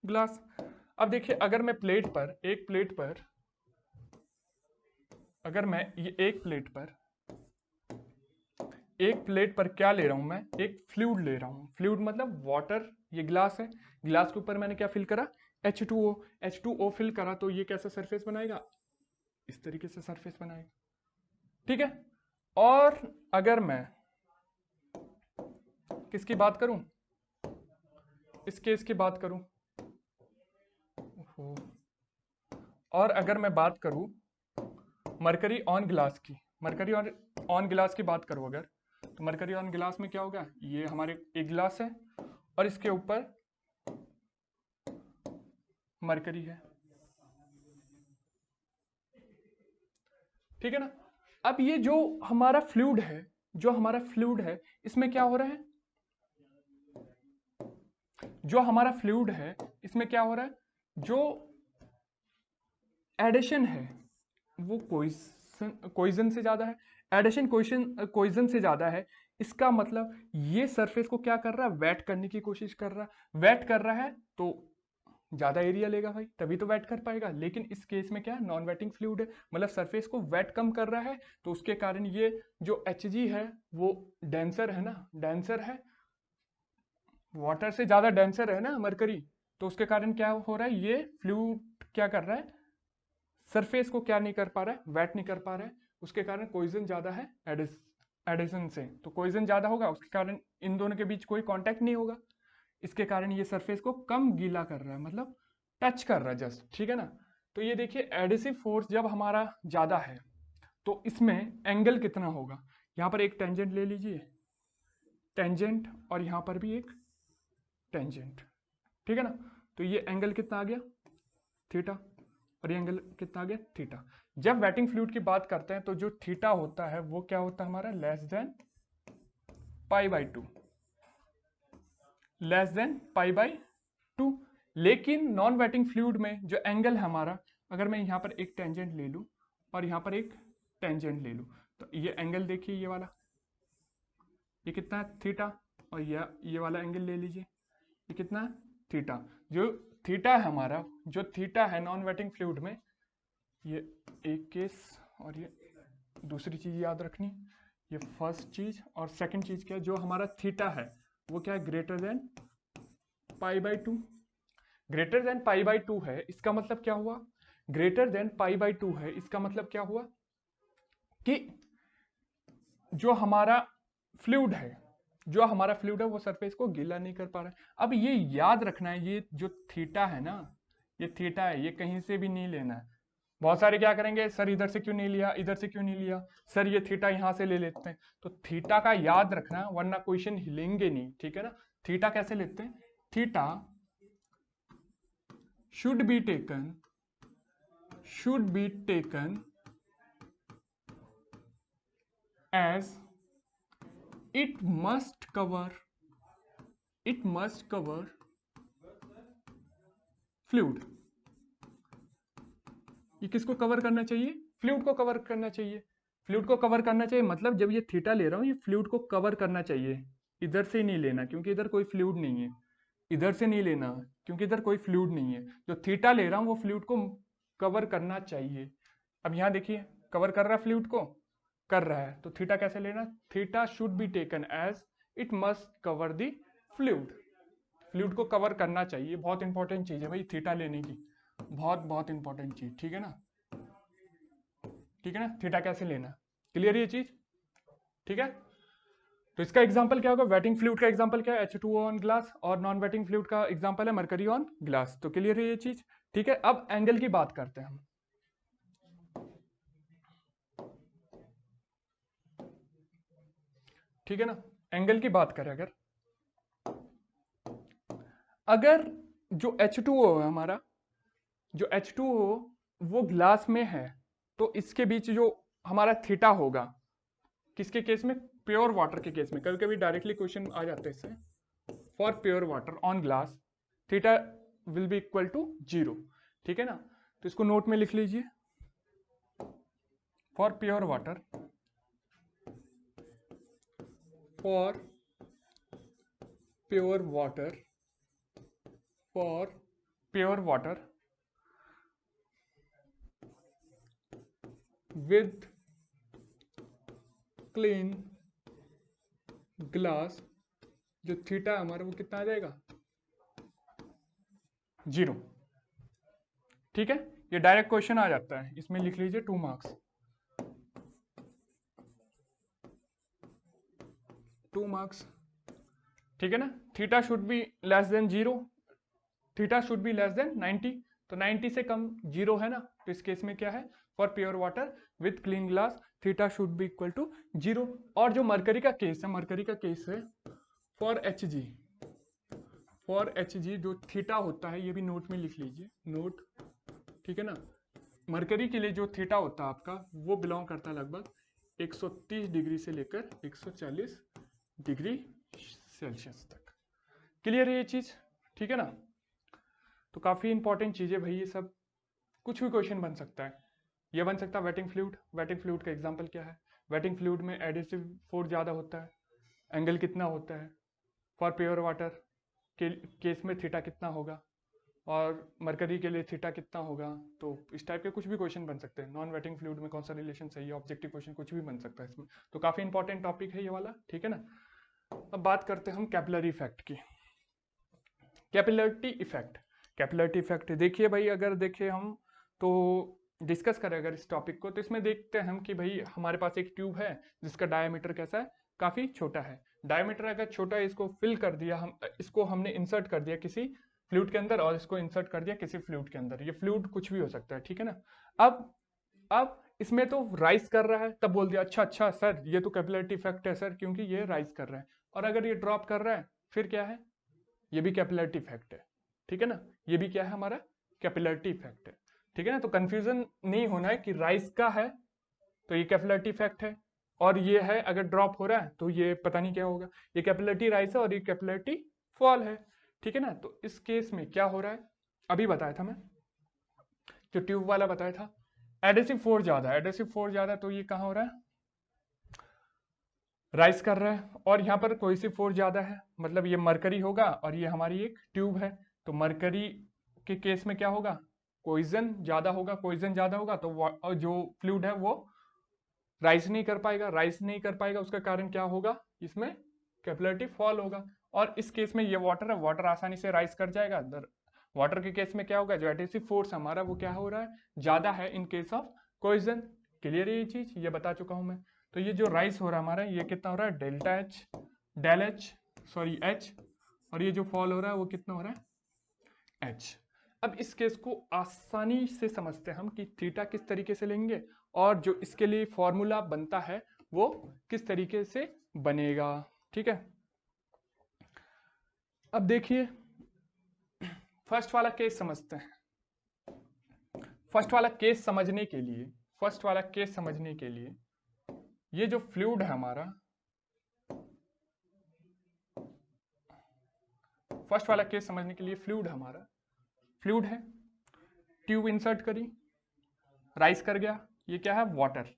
glass. अब देखिए अगर मैं एक प्लेट पर क्या ले रहा हूं मैं, एक फ्लूइड ले रहा हूं, फ्लूइड मतलब वाटर, ये ग्लास है, ग्लास के ऊपर मैंने क्या फिल करा, H2O फिल करा, तो ये कैसा सरफेस बनाएगा, इस तरीके से सरफेस बनाएगा। ठीक है? और अगर मैं किसकी बात करूं, इस केस की बात करूं, और अगर मैं बात करूं मरकरी ऑन ग्लास की बात करूं अगर, तो मरकरी ऑन ग्लास में क्या होगा, ये हमारे एक ग्लास है और इसके ऊपर मरकरी है। ठीक है ना? अब ये जो हमारा फ्लूइड है इसमें क्या हो रहा है, जो एडिशन है वो कोइजन से ज्यादा है, कोइजन से ज्यादा है। इसका मतलब ये सरफेस को क्या कर रहा है, वेट करने की कोशिश कर रहा है, तो ज्यादा एरिया लेगा भाई, तभी तो वेट कर पाएगा। लेकिन इस केस में क्या है, नॉन वेटिंग फ्लूइड है, मतलब सरफेस को वेट कम कर रहा है, तो उसके कारण ये जो Hg है वो डेंसर है, वाटर से ज्यादा डेंसर है ना मरकरी, तो उसके कारण क्या हो रहा है, ये फ्लूइड क्या कर रहा है, सरफेस को क्या नहीं कर पा रहा है, वेट नहीं कर पा रहा है, उसके कारण कोइजन ज्यादा है एडिशन से, तो कोइजन ज्यादा होगा, उसके कारण इन दोनों के बीच कोई कांटेक्ट नहीं होगा, इसके कारण ये सरफेस को कम गीला कर रहा है, मतलब टच कर रहा है जस्ट। ठीक है ना? तो ये देखिए एडिसिव फोर्स जब हमारा ज्यादा है तो इसमें एंगल कितना होगा, यहां पर एक टेंजेंट ले लीजिए, टेंजेंट, और यहां पर भी एक टेंजेंट। ठीक है ना? तो ये एंगल कितना आ गया, थीटा, और ये एंगल कितना आ गया, थीटा। जब वेटिंग फ्लूइड की बात करते हैं तो जो थीटा होता है वो क्या होता है हमारा, less than pi by two. लेकिन नॉन वेटिंग फ्लूइड में जो एंगल है हमारा, अगर मैं यहां पर एक टेंजेंट ले लूं और यहां पर एक टेंजेंट ले लूं, तो ये एंगल देखिए, ये वाला, ये कितना है, थीटा, और ये वाला एंगल ले लीजिए, ये कितना है, थीटा। जो थीटा है हमारा, जो थीटा है नॉन वेटिंग फ्लूइड में, ये एक केस, और ये दूसरी चीज याद रखनी, ये फर्स्ट चीज, और सेकंड चीज क्या है, जो हमारा थीटा है वो क्या है, greater than pi by two. Greater than pi by two है, इसका मतलब क्या हुआ, greater than pi by two है, इसका मतलब क्या हुआ कि जो हमारा फ्लूइड है जो हमारा फ्लूइड है वो सरफेस को गीला नहीं कर पा रहा है। अब ये याद रखना है, ये जो थीटा है ना, ये थीटा है, ये कहीं से भी नहीं लेना है। बहुत सारे क्या करेंगे, सर इधर से क्यों नहीं लिया, इधर से क्यों नहीं लिया, सर ये थीटा यहां से ले लेते हैं। तो थीटा का याद रखना, वरना क्वेश्चन हिलेंगे नहीं, ठीक है ना। थीटा कैसे लेते हैं, theta should be taken as it must cover fluid. ये किसको कवर करना चाहिए, फ्लूइड को कवर करना चाहिए। फ्लूइड को कवर करना चाहिए मतलब जब ये थीटा ले रहा हूं, ये फ्लूइड को कवर करना चाहिए। इधर से नहीं लेना क्योंकि इधर कोई फ्लूइड नहीं है, इधर से नहीं लेना क्योंकि इधर कोई फ्लूइड नहीं है। जो थीटा ले रहा हूं वो फ्लूइड को कवर करना चाहिए। अब यहां देखिए, कवर कर रहा है, फ्लूइड को कर रहा है, तो थीटा कैसे लेना, theta should be taken as it must cover the fluid. Fluid को कवर करना चाहिए, बहुत इंपॉर्टेंट चीज है भाई थीटा लेने की, बहुत इंपॉर्टेंट चीज, ठीक है ना, ठीक है ना। थीटा कैसे लेना, क्लियर ये चीज, ठीक है। तो इसका एग्जांपल क्या होगा, वेटिंग फ्लूइड का एग्जांपल क्या है, H2O ऑन ग्लास, और नॉन वेटिंग फ्लूइड का एग्जांपल है मरकरी ऑन ग्लास। तो क्लियर है ये चीज, ठीक है। अब एंगल की बात करते हैं हम, ठीक है ना। एंगल की बात करें, अगर जो H2O है हमारा, जो H2O वो ग्लास में है, तो इसके बीच जो हमारा थीटा होगा, किसके केस में, प्योर वाटर के केस में। कभी कभी डायरेक्टली क्वेश्चन आ जाते हैं इससे, for pure water on glass theta will be equal to 0, ठीक है ना। तो इसको नोट में लिख लीजिए, for pure water, for pure water, for pure water with clean glass, जो थीटा हमारा वो कितना आ जाएगा, 0, ठीक है। ये डायरेक्ट क्वेश्चन आ जाता है, इसमें लिख लीजिए 2 मार्क्स, 2 मार्क्स, ठीक है ना। Theta should be less than 0, theta should be less than 90, तो 90 से कम 0 है ना, तो इस केस में क्या है, for pure water with clean glass theta should be equal to 0। और जो मरकरी का केस है, मरकरी का केस है फॉर Hg, फॉर Hg जो थीटा होता है, ये भी नोट में लिख लीजिए, नोट, ठीक है ना। मरकरी के लिए जो थीटा होता है आपका, वो बिलोंग करता है लगभग 130 डिग्री से लेकर 140 डिग्री सेल्सियस तक। क्लियर है ये चीज, ठीक है ना। तो काफी इंपॉर्टेंट चीज है भाई ये सब, कुछ भी क्वेश्चन बन सकता है। ये बन सकता है वेटिंग फ्लूइड, वेटिंग फ्लूइड का एग्जांपल क्या है, वेटिंग फ्लूइड में एडिसिव फोर्स ज्यादा होता है, एंगल कितना होता है, फॉर प्योर वाटर के केस में थीटा कितना होगा, और मरकरी के लिए थीटा कितना होगा। तो इस टाइप के कुछ भी क्वेश्चन बन सकते हैं। नॉन वेटिंग फ्लूइड में कौन सा रिलेशन सही है, ऑब्जेक्टिव क्वेश्चन कुछ भी बन सकता है इसमें। तो काफी इंपॉर्टेंट टॉपिक है ये वाला, ठीक है ना। अब बात करते हैं हम कैपिलरी इफेक्ट की। कैपिलरिटी इफेक्ट, कैपिलरिटी इफेक्ट देखिए भाई, अगर देखें हम तो डिस्कस करें अगर इस टॉपिक को, तो इसमें देखते हैं हम कि भाई हमारे पास एक ट्यूब है जिसका डायमीटर कैसा है, काफी छोटा है। डायमीटर अगर छोटा है, इसको फिल कर दिया हम, इसको हमने इंसर्ट कर दिया किसी फ्लूइड के अंदर, और इसको इंसर्ट कर दिया किसी फ्लूइड के अंदर। ये फ्लूइड कुछ भी हो सकता है, ठीक है ना। अब इसमें तो राइज कर रहा है, तब बोल दिया अच्छा सर ये तो कैपिलरिटी इफेक्ट है सर, क्योंकि ये राइज कर रहा है। और अगर ये ड्रॉप कर रहा है, फिर क्या है, ये भी कैपिलरिटी इफेक्ट है, ठीक है ना। ये भी क्या है, हमारा कैपिलरिटी इफेक्ट है, ठीक है ना। तो कंफ्यूजन नहीं होना है कि राइज का है तो ये कैपिलरिटी इफेक्ट है, और ये है अगर ड्रॉप हो रहा है तो ये पता नहीं क्या होगा। ये कैपिलरिटी राइज है और ये कैपिलरिटी फॉल है, ठीक है ना। तो इस केस में क्या हो रहा है, अभी बताया था मैं, जो ट्यूब वाला बताया था, एडेसिव फोर्स ज्यादा है, एडेसिव फोर्स ज्यादा, तो ये कहाँ हो रहा है, राइज कर रहा है। और यहाँ पर कोहेसिव फोर्स ज्यादा है, मतलब ये मरकरी होगा और ये हमारी एक ट्यूब है। तो मरकरी के केस में क्या होगा, कोइजन ज्यादा होगा, कोइजन ज्यादा होगा तो जो फ्लूइड है वो राइज नहीं कर पाएगा, राइज नहीं कर पाएगा, उसका कारण क्या होगा, इसमें कैपिलरिटी फॉल होगा। और इस केस में ये वाटर है, वाटर आसानी से राइज कर जाएगा। वाटर के केस में क्या होगा, जो एडेसिव फोर्स हमारा वो क्या हो रहा है, ज्यादा है इन केस ऑफ कोइजन। क्लियर है ये चीज, ये बता चुका हूं मैं। तो ये जो राइज हो रहा है हमारा, ये कितना हो रहा है, delta H del H, sorry H, और ये जो फॉल हो रहा है वो कितना हो रहा है, एच। अब इस केस को आसानी से समझते हैं हम कि थीटा किस तरीके से लेंगे और जो इसके लिए फॉर्मूला बनता है वो किस तरीके से बनेगा, ठीक है। अब देखिए फर्स्ट वाला केस समझते हैं। फर्स्ट वाला केस समझने के लिए, फर्स्ट वाला केस समझने के लिए ये जो फ्लूइड है हमारा, फर्स्ट वाला केस समझने के लिए फ्लूइड हमारा, फ्लूइड है, ट्यूब इंसर्ट करी, राइस कर गया, ये क्या है, वाटर,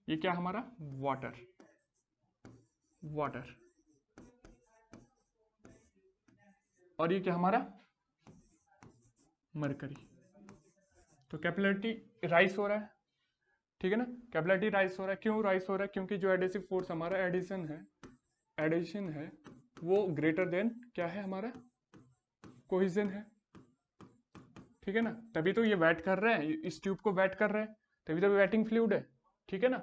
ये क्या हमारा, वाटर, वाटर, और ये क्या हमारा, मरकरी। तो कैपिलरिटी राइस हो रहा है, ठीक है ना, कैपिलरिटी राइस हो रहा है। क्यों राइस हो रहा है, क्योंकि जो एडेसिव फोर्स हमारा एडिशन है, एडिशन है वो ग्रेटर देन क्या है हमारा, कोहिजन है, ठीक है ना, तभी तो ये वेट कर रहे हैं, इस ट्यूब को वेट कर रहे हैं, तभी तो वेटिंग फ्लूइड है, ठीक है ना।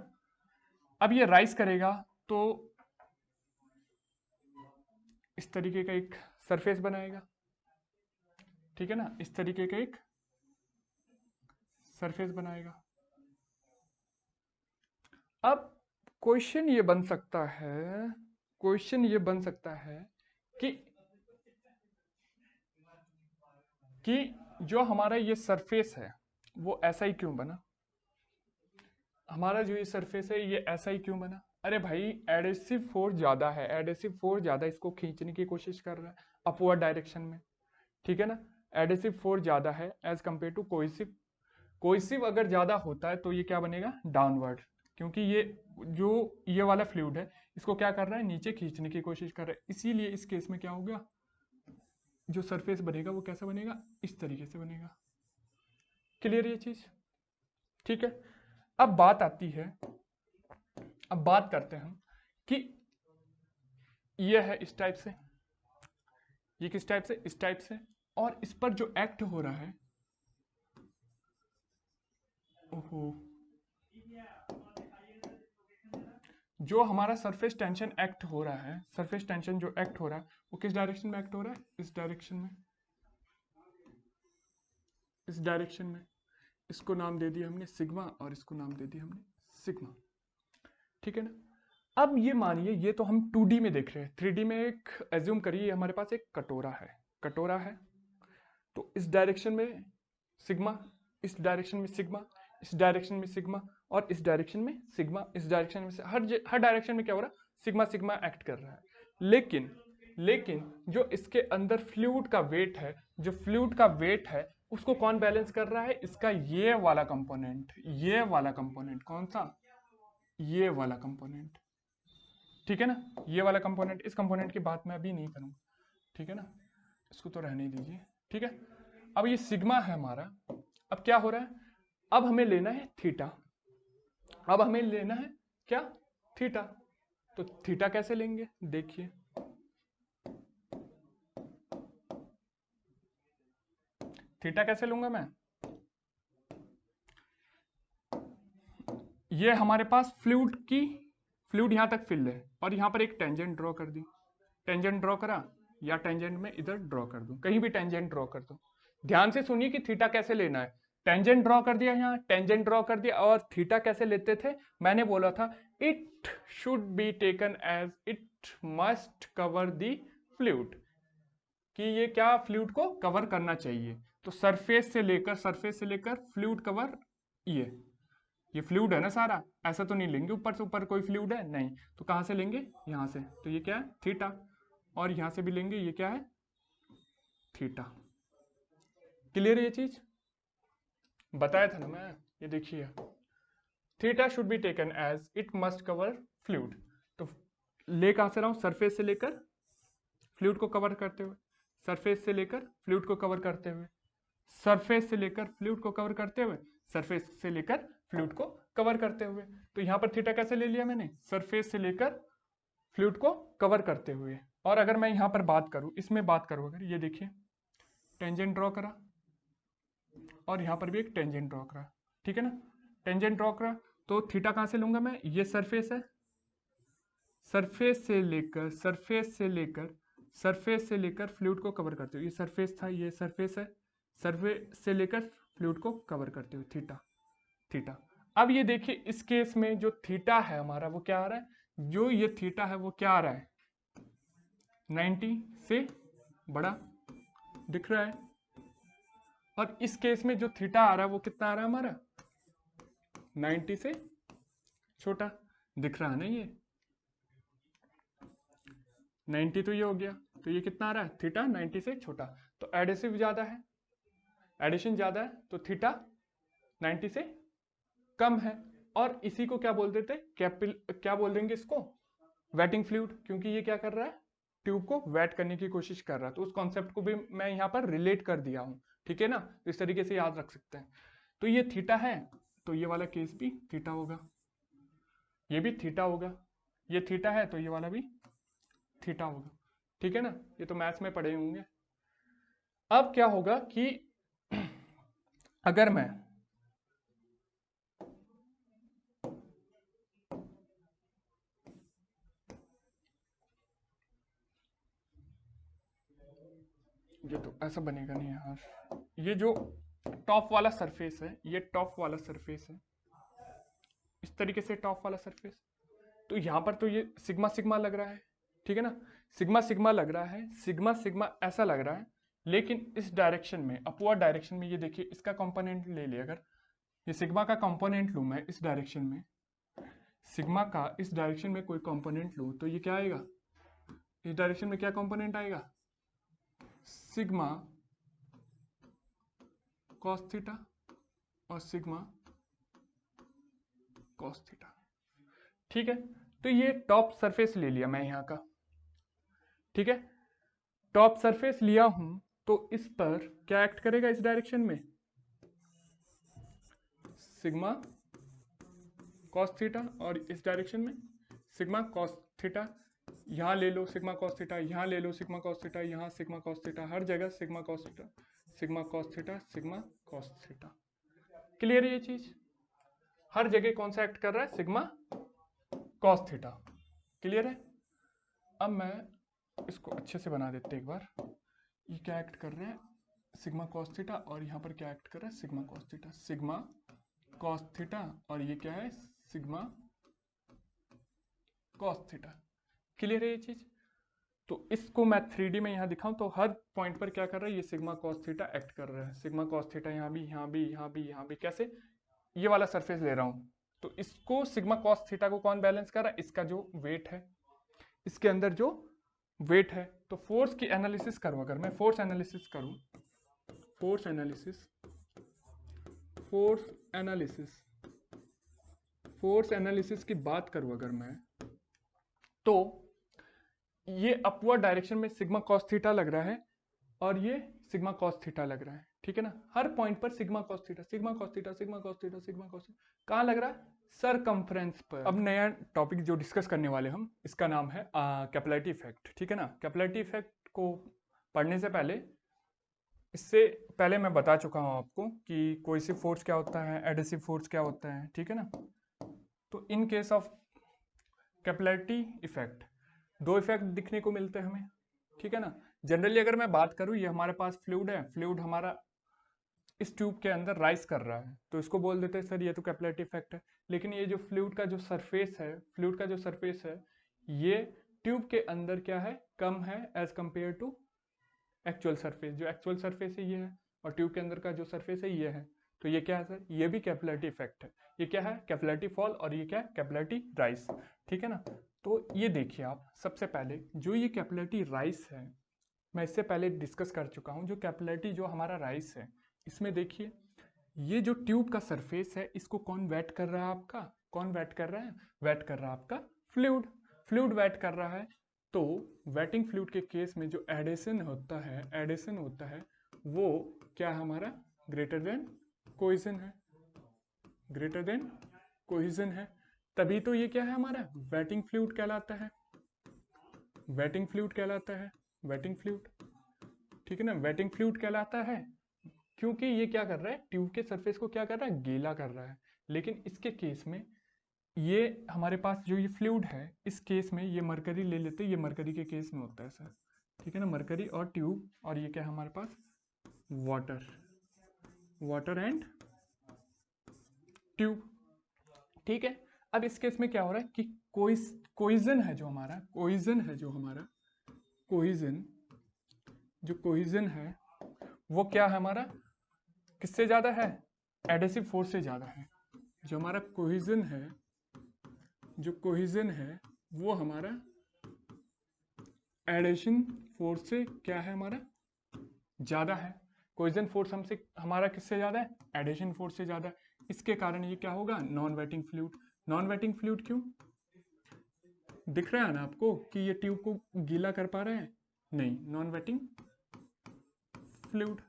अब ये राइस करेगा तो इस तरीके का एक सरफेस बनाएगा, ठीक है ना, इस तरीके का एक सरफेस बनाएगा। अब क्वेश्चन ये बन सकता है, क्वेश्चन ये बन सकता है कि जो हमारा ये सरफेस है वो ऐसा ही क्यों बना, हमारा जो ये सरफेस है ये ऐसा ही क्यों बना। अरे भाई एडेसिव फोर्स ज्यादा है, एडेसिव फोर्स ज्यादा इसको खींचने की कोशिश कर रहा है अपवर्ड डायरेक्शन में, ठीक है ना, एडेसिव फोर्स ज्यादा है as compare to cohesive. Cohesive अगर ज्यादा होता है तो ये क्या बनेगा, डाउनवर्ड, क्योंकि ये जो ये वाला फ्लूइड है इसको क्या कर रहा है, नीचे खींचने की कोशिश कर रहा है, इसीलिए इस केस में क्या होगा, जो सरफेस बनेगा वो कैसा बनेगा, इस तरीके से बनेगा। क्लियर ये चीज, ठीक है। अब बात आती है, अब बात करते हैं हम कि ये है इस टाइप से, ये किस टाइप से, इस टाइप से, और इस पर जो एक्ट हो रहा है, ओहो, जो हमारा सरफेस टेंशन एक्ट हो रहा है, सरफेस टेंशन जो एक्ट हो रहा है वो किस डायरेक्शन में एक्ट हो रहा है, इस डायरेक्शन में, इस डायरेक्शन में। इसको नाम दे दिया हमने सिग्मा और इसको नाम दे दिया हमने सिग्मा, ठीक है ना। अब ये मानिए ये तो हम 2D में देख रहे हैं, 3D में एक एज्यूम करिए हमारे पास एक कटोरा है, कटोरा है, तो इस डायरेक्शन में सिग्मा, इस डायरेक्शन में सिग्मा, इस डायरेक्शन में सिग्मा, और इस डायरेक्शन में सिग्मा, इस डायरेक्शन में हर डायरेक्शन में क्या हो रहा है, सिग्मा सिग्मा एक्ट कर रहा है। लेकिन जो इसके अंदर फ्लूइड का वेट है, जो फ्लूइड का वेट है उसको कौन बैलेंस कर रहा है, इसका ये वाला कंपोनेंट, ये वाला कंपोनेंट, कौन सा, ये वाला कंपोनेंट, ठीक है ना, ये वाला कंपोनेंट। इस कंपोनेंट की बात मैं अभी नहीं करूंगा, ठीक है ना, इसको तो रहने दीजिए, ठीक है। अब ये सिग्मा है हमारा, अब क्या हो रहा है, अब हमें लेना है थीटा, अब हमें लेना है क्या, थीटा। तो थीटा कैसे लेंगे, देखिए थीटा कैसे लूंगा मैं, ये हमारे पास फ्लूइड की, फ्लूइड यहां तक फिल है और यहां पर एक टेंजेंट ड्रॉ कर दी, टेंजेंट ड्रॉ करा, या टेंजेंट में इधर ड्रॉ कर दूं, कहीं भी टेंजेंट ड्रॉ कर दूं। ध्यान से सुनिए कि थीटा कैसे लेना है, टेंजेंट ड्रॉ कर दिया, यहाँ टेंजेंट ड्रॉ कर दिया, और थीटा कैसे लेते थे, मैंने बोला था it should be taken as it must cover the fluid, कि ये क्या फ्लूइड को कवर करना चाहिए। तो सरफेस से लेकर फ्लूइड कवर, ये फ्लूइड है ना सारा, ऐसा तो नहीं लेंगे ऊपर से, ऊपर कोई फ्लूइड है नहीं, तो कहां से लेंगे, यहां से, तो ये क्या है थीटा, और यहां से भी लेंगे, ये क्या है थीटा। क्लियर ये चीज, बताया था ना मैं, ये देखिए theta should be taken as it must cover fluid, तो ले कहां से रहा हूं, सरफेस से लेकर फ्लूइड को कवर करते हुए, सरफेस से लेकर फ्लूइड को कवर करते हुए, सरफेस से लेकर फ्लूइड को कवर करते हुए, सरफेस से लेकर फ्लूइड को कवर करते हुए। तो यहां पर थीटा कैसे ले लिया मैंने, सरफेस से लेकर फ्लूइड को कवर करते हुए। और अगर मैं यहां पर बात करूं, इसमें बात करूं अगर, ये देखिए टेंजेंट ड्रॉ करा और यहां पर भी एक टेंजेंट ड्रॉ करा, ठीक है ना, टेंजेंट ड्रॉ करा, तो थीटा कहां से लूंगा मैं, ये सरफेस है, सरफेस से लेकर फ्लूइड को कवर करते हुए, ये सरफेस था, ये सरफेस है, सरफेस से लेकर फ्लूइड को कवर करते हुए थीटा थीटा। अब ये देखिए इस केस में जो थीटा है हमारा वो क्या आ रहा है, जो ये थीटा है वो क्या आ रहा है, 90 से बड़ा दिख रहा है। और इस केस में जो थीटा आ रहा है वो कितना आ रहा है हमारा, 90 से छोटा दिख रहा है ना, ये 90 तो ये हो गया, तो ये कितना आ रहा है, थीटा 90 से छोटा। तो एडिसिव ज्यादा है, एडिशन ज्यादा है, तो थीटा 90 से कम है। और इसी को क्या बोल देते, क्या बोल देंगे इसको, वेटिंग फ्लूइड, क्योंकि ये क्या कर रहा है, ट्यूब को वेट करने की कोशिश कर रहा है। तो उस कॉन्सेप्ट को भी मैं यहाँ पर रिलेट कर दिया हूँ, ठीक है ना, इस तरीके से याद रख सकते हैं। तो ये थीटा है, तो ये वाला केस भी थीटा होगा, ये भी थीटा होगा, ये थीटा है तो ये वाला भी थीटा होगा, ठीक है ना, ये तो मैथ्स में पढ़े होंगे। अब क्या होगा कि अगर मैं ये तो ऐसा बनेगा नहीं यार, ये जो टॉप वाला सरफेस है, ये टॉप वाला सरफेस है, इस तरीके से टॉप वाला सरफेस, तो यहाँ पर तो ये सिग्मा सिग्मा लग रहा है, ठीक है ना, सिग्मा सिग्मा लग रहा है, सिग्मा सिग्मा ऐसा लग रहा है। लेकिन इस डायरेक्शन में, अपवर्ड डायरेक्शन में, ये देखिए इसका कंपोनेंट ले लिया, अगर ये सिग्मा का कंपोनेंट लूँ मैं इस डायरेक्शन में, सिग्मा का इस डायरेक्शन में कोई कंपोनेंट लूँ, तो ये क्या आएगा, इस डायरेक्शन में क्या कंपोनेंट आएगा, सिग्मा कॉस थीटा और सिग्मा कॉस थीटा, ठीक है। तो ये टॉप सरफेस ले लिया मैं यहाँ का, ठीक है, टॉप सरफेस लिया हूं, तो इस पर क्या एक्ट करेगा, इस डायरेक्शन में सिग्मा कॉस थीटा, और इस डायरेक्शन में सिग्मा कॉस थीटा। यहाँ ले लो सिग्मा कॉस थीटा, यहाँ ले लो सिग्मा कॉस थीटा, यहाँ सिग्मा कॉस थीटा, हर जगह sigma cos theta, sigma cos theta, sigma cos theta. Clear है ये चीज, हर जगह कौन सा एक्ट कर रहा है, सिग्मा कॉस थीटा, क्लियर है। अब मैं इसको अच्छे से बना देते एक बार, ये क्या एक्ट कर रहे हैं, सिग्मा कॉस थीटा, और यहाँ पर क्या एक्ट कर रहा है, sigma cos theta, sigma cos theta, और ये क्या है, सिग्मा कॉस थीटा। क्लियर है ये चीज। तो इसको मैं 3D में यहाँ दिखाऊं तो हर पॉइंट पर क्या कर रहा है, ये सिग्मा कॉस थीटा एक्ट कर रहा है, सिग्मा कॉस थीटा यहाँ भी, यहाँ भी, यहाँ भी, यहाँ भी, कैसे, ये वाला सरफेस ले रहा हूं, तो इसको सिग्मा कॉस थीटा को कौन बैलेंस कर रहा है, इसका जो वेट है, इसके अंदर जो वेट है। तो फोर्स की एनालिसिस करूं, अगर मैं फोर्स एनालिसिस करूं, force analysis, force analysis, force analysis की बात करूं अगर मैं, तो ये अपवर्ड डायरेक्शन में सिग्मा कॉस थीटा लग रहा है, और ये सिग्मा कॉस थीटा लग रहा है, ठीक है ना, हर पॉइंट पर sigma cos theta, sigma cos theta, sigma cos theta, sigma cos theta, कहां लग रहा है, सरकमफ्रेंस पर। अब नया टॉपिक जो डिस्कस करने वाले हम, इसका नाम है कैपिलैरिटी इफेक्ट, ठीक है ना। कैपिलैरिटी इफेक्ट को पढ़ने से पहले, इससे पहले मैं बता चुका हूं आपको कि कोहेसिव फोर्स क्या होता है, एडिसिव फोर्स क्या होता है, ठीक है ना। तो in case of capillarity effect दो इफेक्ट दिखने को मिलते हैं हमें, ठीक है ना। जनरली अगर मैं बात करूं, ये हमारे पास फ्लूइड है, फ्लूइड हमारा इस ट्यूब के अंदर राइज कर रहा है, तो इसको बोल देते हैं सर ये तो कैपिलैरिटी इफेक्ट है। लेकिन ये जो फ्लूइड का जो सरफेस है, फ्लूइड का जो सरफेस है, ये ट्यूब के अंदर क्या है, कम है as compare to actual surface. जो एक्चुअल सरफेस है ये है, और ट्यूब के अंदर का जो सरफेस है ये है। तो ये क्या है सर, ये भी कैपिलैरिटी इफेक्ट है। ये क्या है, कैपिलैरिटी फॉल, और ये क्या है, कैपिलैरिटी राइज, ठीक है ना। तो ये देखिए आप, सबसे पहले जो ये कैपिलैरिटी राइज है, मैं इससे पहले डिस्कस कर चुका हूँ। जो कैपिलैरिटी जो हमारा राइज है, इसमें देखिए ये जो ट्यूब का सरफेस है, इसको कौन वेट कर रहा है आपका, कौन वेट कर रहा है, वेट कर रहा है आपका फ्लूइड, फ्लूइड वेट कर रहा है। तो वेटिंग फ्लूइड के केस में जो एडिशन होता है, एडिशन होता है, वो क्या है हमारा, ग्रेटर देन कोहेजन है, ग्रेटर देन कोहेजन है। तभी तो ये क्या है हमारा, वेटिंग फ्लूइड कहलाता है, वेटिंग फ्लूइड कहलाता है, वेटिंग फ्लूइड, ठीक है ना, वेटिंग फ्लूइड कहलाता है। क्योंकि ये क्या कर रहा है, ट्यूब के सरफेस को क्या कर रहा है, गीला कर रहा है। लेकिन इसके केस में ये हमारे पास जो ये फ्लूइड है, इस केस में ये मरकरी ले लेते, ये मरकरी के केस में होता है सर, ठीक है ना, मरकरी और ट्यूब, और ये क्या है हमारे पास, वाटर, वाटर एंड ट्यूब, ठीक है। अब इस केस में क्या हो रहा है कि कोइजन है जो हमारा, कोइजन है जो हमारा, कोइजन, जो कोइजन है वो क्या है हमारा, किससे ज्यादा है, एडेसिव फोर्स से ज्यादा है। जो हमारा कोहिजन है, जो कोहिजन है वो हमारा एडेशन फोर्स से क्या है हमारा, ज्यादा है। कोहिजन फोर्स हमसे हमारा किससे ज्यादा है, एडेशन फोर्स से ज्यादा है। इसके कारण ये क्या होगा, non wetting fluid. Non wetting fluid क्यों, दिख रहा है ना आपको कि ये ट्यूब को गीला कर पा रहे हैं, नहीं, नॉन वेटिंग फ्लूइड।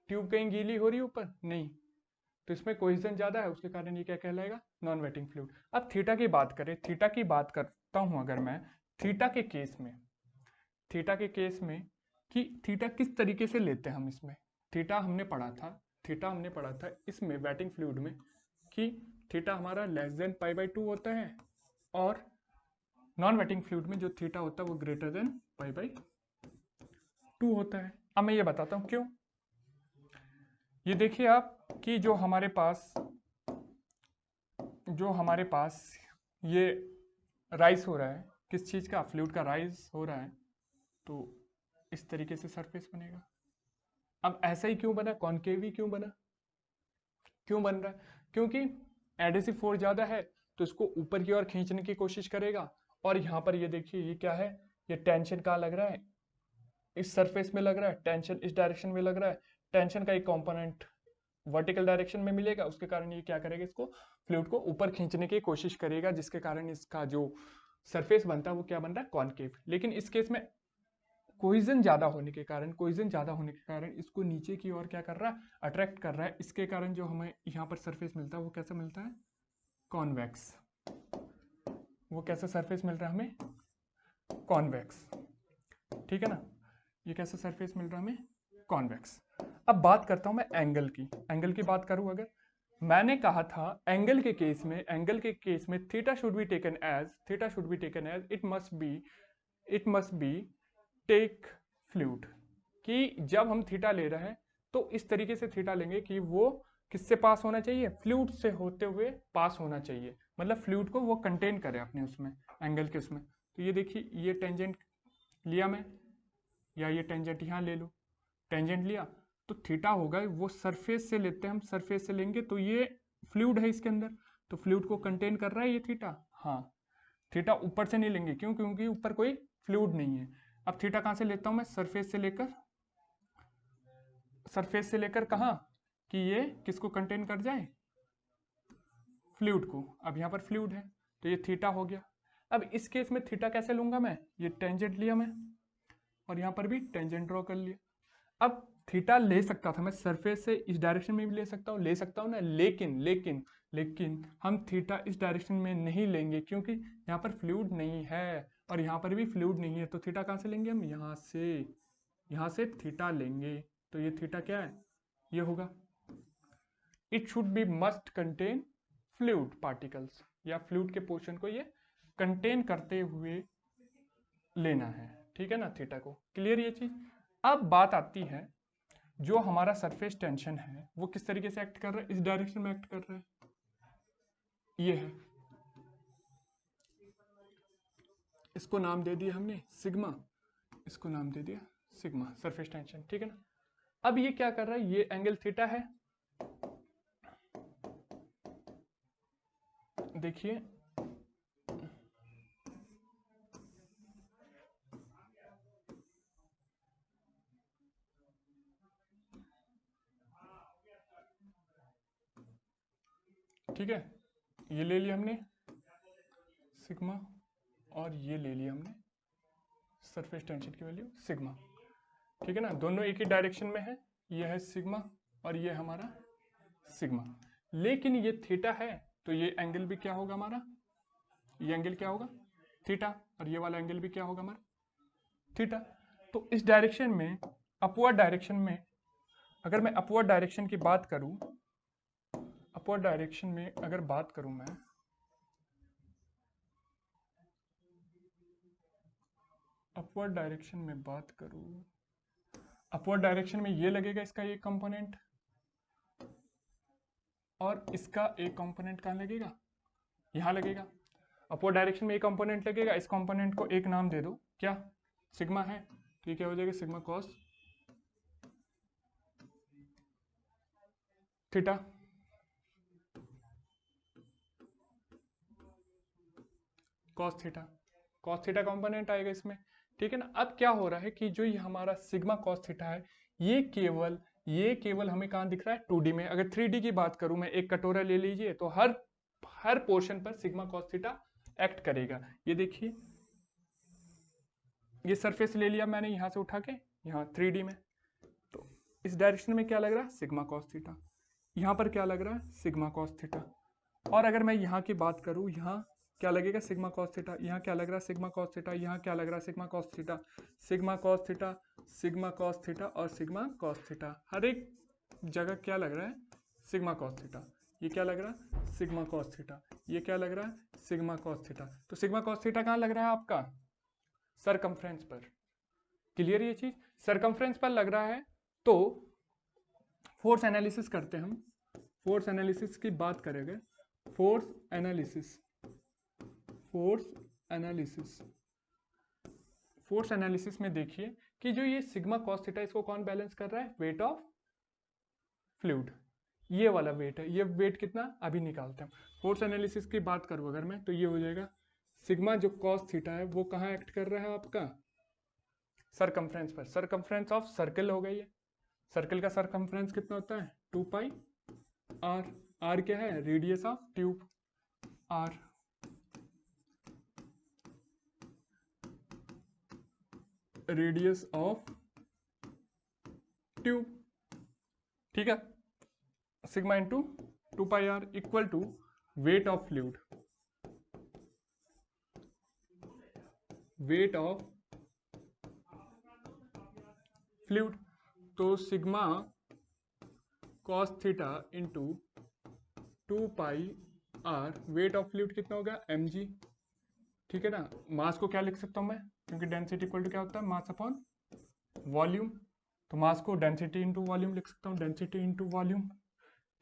ट्यूब कहीं गीली हो रही है ऊपर, नहीं, तो इसमें कोहिजन ज्यादा है, उसके कारण ये क्या कहलाएगा, नॉन वेटिंग फ्लूइड। अब थीटा की बात करें, थीटा की बात करता हूं अगर मैं, थीटा के केस में, थीटा के केस में कि थीटा किस तरीके से लेते हैं हम इसमें, थीटा हमने पढ़ा था, थीटा हमने पढ़ा था इसमें वेटिंग फ्लूइड में कि थीटा हमारा लेस देन π/2 होता है, और नॉन वेटिंग फ्लूइड में जो थीटा होता है वो ग्रेटर देन π/2 होता है। अब मैं ये बताता हूं क्यों। ये देखिए आप कि जो हमारे पास ये राइज हो रहा है, किस चीज का, फ्लूइड का राइज हो रहा है, तो इस तरीके से सरफेस बनेगा। अब ऐसा ही क्यों बना, कॉनकेव ही क्यों बना, क्यों बन रहा है, क्योंकि एडेसिव फोर्स ज्यादा है तो इसको ऊपर की ओर खींचने की कोशिश करेगा। और यहाँ पर ये देखिए ये क्या है, ये टेंशन कहाँ लग रहा है, इस सरफेस में लग रहा है, टेंशन इस डायरेक्शन में लग रहा है, टेंशन का एक कंपोनेंट वर्टिकल डायरेक्शन में मिलेगा, उसके कारण ये क्या करेगा, इसको फ्लूइड को ऊपर खींचने की कोशिश करेगा, जिसके कारण इसका जो सरफेस बनता है वो क्या बन रहा है, कॉनकेव। लेकिन इस केस में कोहिजन ज्यादा होने के कारण, कोहिजन ज्यादा होने के कारण इसको नीचे की ओर क्या कर रहा है, अट्रैक्ट कर रहा है। इसके कारण जो हमें यहाँ पर सरफेस मिलता है वो कैसा मिलता है, कॉन्वेक्स। वो कैसा सरफेस मिल रहा है हमें, कॉन्वेक्स, ठीक है ना। ये कैसा सरफेस मिल रहा है हमें, कॉन्वेक्स। अब बात करता हूं मैं एंगल की, एंगल की बात करूं अगर, मैंने कहा था एंगल के केस में, एंगल के केस में theta should be taken as, theta should be taken as it must be take fluid, कि जब हम थीटा ले रहे हैं तो इस तरीके से थीटा लेंगे कि वो किससे पास होना चाहिए, फ्लूइड से होते हुए पास होना चाहिए, मतलब फ्लूइड को वो कंटेन करे अपने उसमें, एंगल के उसमें। तो ये देखिए ये टेंजेंट लिया मैं, या ये टेंजेंट यहाँ ले लो, टेंजेंट लिया तो थीटा होगा, वो सरफेस से लेते हैं हम, सरफेस से लेंगे तो ये फ्लूइड है इसके अंदर, तो फ्लूइड को कंटेन कर रहा है ये थीटा, हाँ। थीटा ऊपर से नहीं लेंगे, क्यों, क्योंकि ऊपर कोई फ्लूइड नहीं है। अब थीटा कहाँ से लेता हूं मैं, सरफेस से लेकर, सरफेस से लेकर कहाँ, कि ये किसको कंटेन कर जाए, फ्लूइड को। अब यहाँ पर फ्लूइड है तो ये थीटा हो गया। अब इस केस में थीटा कैसे लूंगा मैं, ये टेंजेंट लिया मैं और यहाँ पर भी टेंजेंट ड्रॉ कर लिया। अब थीटा ले सकता था मैं सरफेस से इस डायरेक्शन में भी ले सकता हूँ ना, लेकिन हम थीटा इस डायरेक्शन में नहीं लेंगे, क्योंकि यहाँ पर फ्लूइड नहीं है और यहाँ पर भी फ्लूइड नहीं है, तो थीटा कहाँ से लेंगे हम, यहाँ से थीटा लेंगे। तो ये थीटा क्या है, ये होगा, it should B must contain fluid particles, या फ्लूइड के पोर्शन को ये कंटेन करते हुए लेना है, ठीक है ना, थीटा को। क्लियर ये चीज। अब बात आती है जो हमारा सरफेस टेंशन है वो किस तरीके से एक्ट कर रहा है, इस डायरेक्शन में एक्ट कर रहा है, ये है, इसको नाम दे दिया हमने सिग्मा, इसको नाम दे दिया सिग्मा, सरफेस टेंशन, ठीक है ना। अब ये क्या कर रहा है, ये एंगल थीटा है, देखिए ठीक है, ये ले लिया हमने सिग्मा और ये ले लिया हमने सरफेस टेंशन की वैल्यू सिग्मा, ठीक है ना, दोनों एक ही डायरेक्शन में है, ये है सिग्मा और ये हमारा सिग्मा। लेकिन ये थीटा है तो ये एंगल भी क्या होगा हमारा, ये एंगल क्या होगा, थीटा, और ये वाला एंगल भी क्या होगा हमारा, थीटा। तो इस डायरेक्शन में, अपवर्ड डायरेक्शन में, अगर मैं अपवर्ड डायरेक्शन की बात करूं, अपवर्ड डायरेक्शन में अगर बात करूं मैं, अपवर्ड डायरेक्शन में बात करूं, अपवर्ड डायरेक्शन में ये लगेगा इसका एक कंपोनेंट, और इसका एक कंपोनेंट कहाँ लगेगा, यहाँ लगेगा। अपवर्ड डायरेक्शन में एक कंपोनेंट लगेगा, इस कंपोनेंट को एक नाम दे दो, क्या, सिग्मा है, तो ये क्या हो जाएगा, sigma cos theta. Cos theta component आएगा इसमें, ठीक है ना। अब क्या हो रहा है कि जो ये हमारा सिग्मा कॉस थीटा है, ये केवल हमें कहाँ दिख रहा है, 2D में। अगर 3D की बात करूं मैं, एक कटोरा ले लीजिए, तो हर पोर्शन पर सिग्मा कॉस थीटा एक्ट करेगा। ये देखिए, ये सरफेस ले लिया मैंने यहाँ से उठा के, यहाँ 3D में, तो इस डायरेक्शन में क्या लग रहा है, सिग्मा कॉस थीटा। यहाँ पर क्या लग रहा है, सिग्मा कॉस थीटा। और अगर मैं यहाँ की बात करूँ, यहाँ क्या लगेगा, सिग्मा कॉस थीटा। यहाँ क्या लग रहा है, सिग्मा कॉस थीटा। यहाँ क्या लग रहा है, sigma cos theta, sigma cos theta, sigma cos theta और सिग्मा कॉस थीटा। हर एक जगह क्या लग रहा है, सिग्मा कॉस थीटा। ये क्या लग रहा है, सिग्मा कॉस थीटा। ये क्या लग रहा है, सिग्मा कॉस थीटा। तो सिग्मा कॉस थीटा कहाँ लग रहा है आपका, सरकमफ्रेंस पर। क्लियर ये चीज, सरकमफ्रेंस पर लग रहा है। तो फोर्स एनालिसिस करते हैं हम, फोर्स एनालिसिस की बात करेंगे। फोर्स एनालिसिस में देखिए कि जो ये सिग्मा कॉस थीटा, इसको कौन बैलेंस कर रहा है, वेट ऑफ फ्लूइड। ये वाला वेट है, ये वेट कितना अभी निकालते हैं। फोर्स एनालिसिस की बात करूं अगर मैं, तो ये हो जाएगा सिग्मा जो कॉस थीटा है वो कहाँ एक्ट कर रहा है आपका, सरकमफ्रेंस पर। सरकमफ्रेंस ऑफ सर्कल हो गई है, सर्कल का सरकमफ्रेंस कितना होता है, 2 पाई आर। आर क्या है, radius of tube, R. Radius of tube, ठीक है। Sigma into 2 pi R equal to weight of fluid, weight of fluid. तो sigma cos theta into 2 pi R, weight of fluid कितना होगा, mg, ठीक है ना। मास को क्या लिख सकता हूं मैं, क्योंकि डेंसिटी इक्वल टू क्या होता है, मास अपॉन वॉल्यूम। तो मास को डेंसिटी इंटू वॉल्यूम लिख सकता हूँ, डेंसिटी इंटू वॉल्यूम,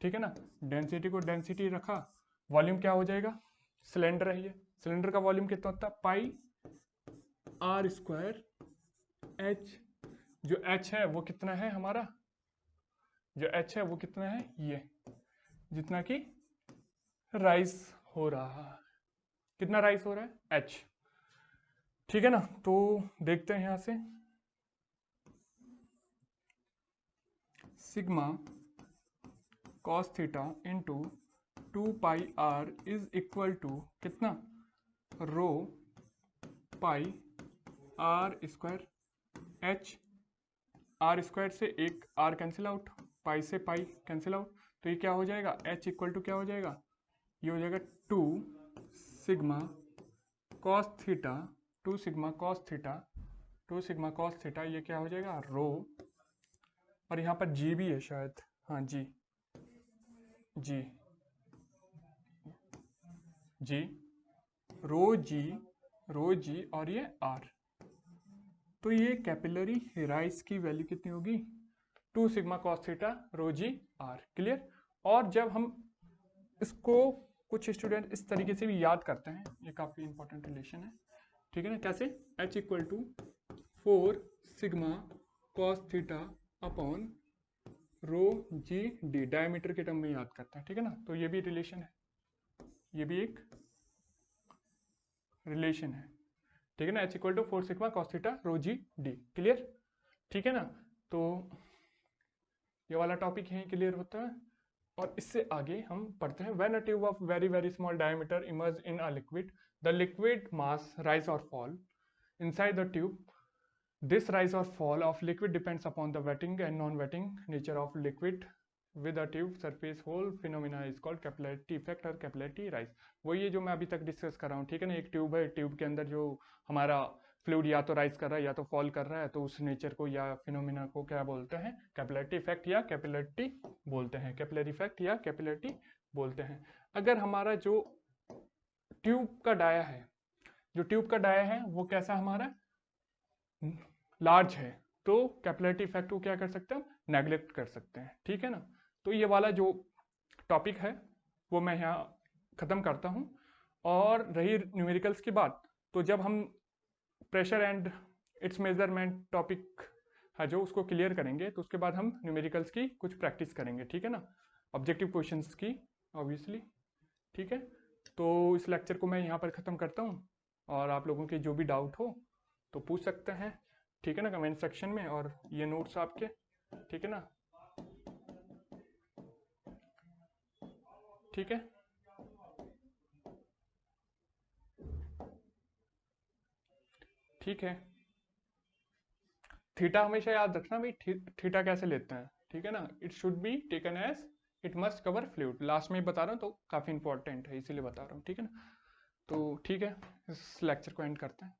ठीक है ना। डेंसिटी को डेंसिटी रखा, वॉल्यूम क्या हो जाएगा, सिलेंडर है ये, सिलेंडर का वॉल्यूम कितना होता है, पाई आर स्क्वायर एच। जो एच है वो कितना है हमारा, जो एच है वो कितना है, ये जितना कि राइज हो रहा है, कितना राइज हो रहा है, एच, ठीक है ना। तो देखते हैं यहां से, sigma cos theta into 2 pi R is equal to कितना, rho pi are square H. R square से एक आर कैंसिल आउट, पाई से पाई कैंसिल आउट, तो ये क्या हो जाएगा, एच इक्वल टू क्या हो जाएगा, ये हो जाएगा 2 sigma cos theta, 2 sigma cos theta, 2 sigma cos theta, ये क्या हो जाएगा, रो, और यहाँ पर जी भी है शायद, हाँ जी, जी जी, रो जी और ये आर। तो ये कैपिलरी राइज की वैल्यू कितनी होगी, 2 sigma cos theta rho g r. Clear. और जब हम इसको, कुछ स्टूडेंट इस तरीके से भी याद करते हैं, ये काफी इंपॉर्टेंट रिलेशन है, ठीक है ना। कैसे, H equal to 4 sigma cos theta upon rho g d, diameter के टर्म में याद करते हैं, ठीक है ना। तो ये भी रिलेशन है, ये भी एक रिलेशन है, ठीक है ना। H equal to 4 sigma cos theta rho g d. Clear, ठीक है ना। तो ये वाला टॉपिक यहीं क्लियर होता है। और इससे आगे हम पढ़ते हैं, when a tube of very very small diameter emerge in a liquid, the liquid mass rise और fall inside the tube. This rise or fall of liquid depends upon the wetting and non-wetting nature of liquid with a tube surface hole phenomena is called capillarity effect और capillarity rise। वो ये जो मैं अभी तक डिस्कस कर रहा हूँ, ठीक है ना। एक ट्यूब है, ट्यूब के अंदर जो हमारा फ्लूइड या तो राइज कर रहा है या तो फॉल कर रहा है, तो उस नेचर को या फिनोमिना को क्या बोलते हैं, कैपिलरिटी इफेक्ट या कैपिलरिटी बोलते हैं, कैपिलरी इफेक्ट या कैपिलरिटी बोलते हैं। अगर हमारा जो ट्यूब का डाया है, जो ट्यूब का डाया है वो कैसा हमारा लार्ज है, तो कैपिलरिटी इफेक्ट को क्या कर सकते हैं हम, नेग्लेक्ट कर सकते हैं, ठीक है ना। तो ये वाला जो टॉपिक है वो मैं यहाँ ख़त्म करता हूँ। और रही न्यूमेरिकल्स की बात, तो जब हम pressure and it's measurement topic है जो उसको क्लियर करेंगे, तो उसके बाद हम न्यूमेरिकल्स की कुछ प्रैक्टिस करेंगे, ठीक है ना, ऑब्जेक्टिव क्वेश्चंस की ऑब्वियसली, ठीक है। तो इस लेक्चर को मैं यहाँ पर ख़त्म करता हूँ, और आप लोगों के जो भी डाउट हो तो पूछ सकते हैं, ठीक है ना, कमेंट सेक्शन में। और ये नोट्स आपके, ठीक है ना, ठीक है। ठीक है, थीटा हमेशा याद रखना भाई, थीटा कैसे लेते हैं, ठीक है ना। It should be taken as it must cover fluid, last में ही बता रहा हूँ तो काफ़ी इंपॉर्टेंट है इसीलिए बता रहा हूँ, ठीक है ना। तो ठीक है, इस लेक्चर को एंड करते हैं।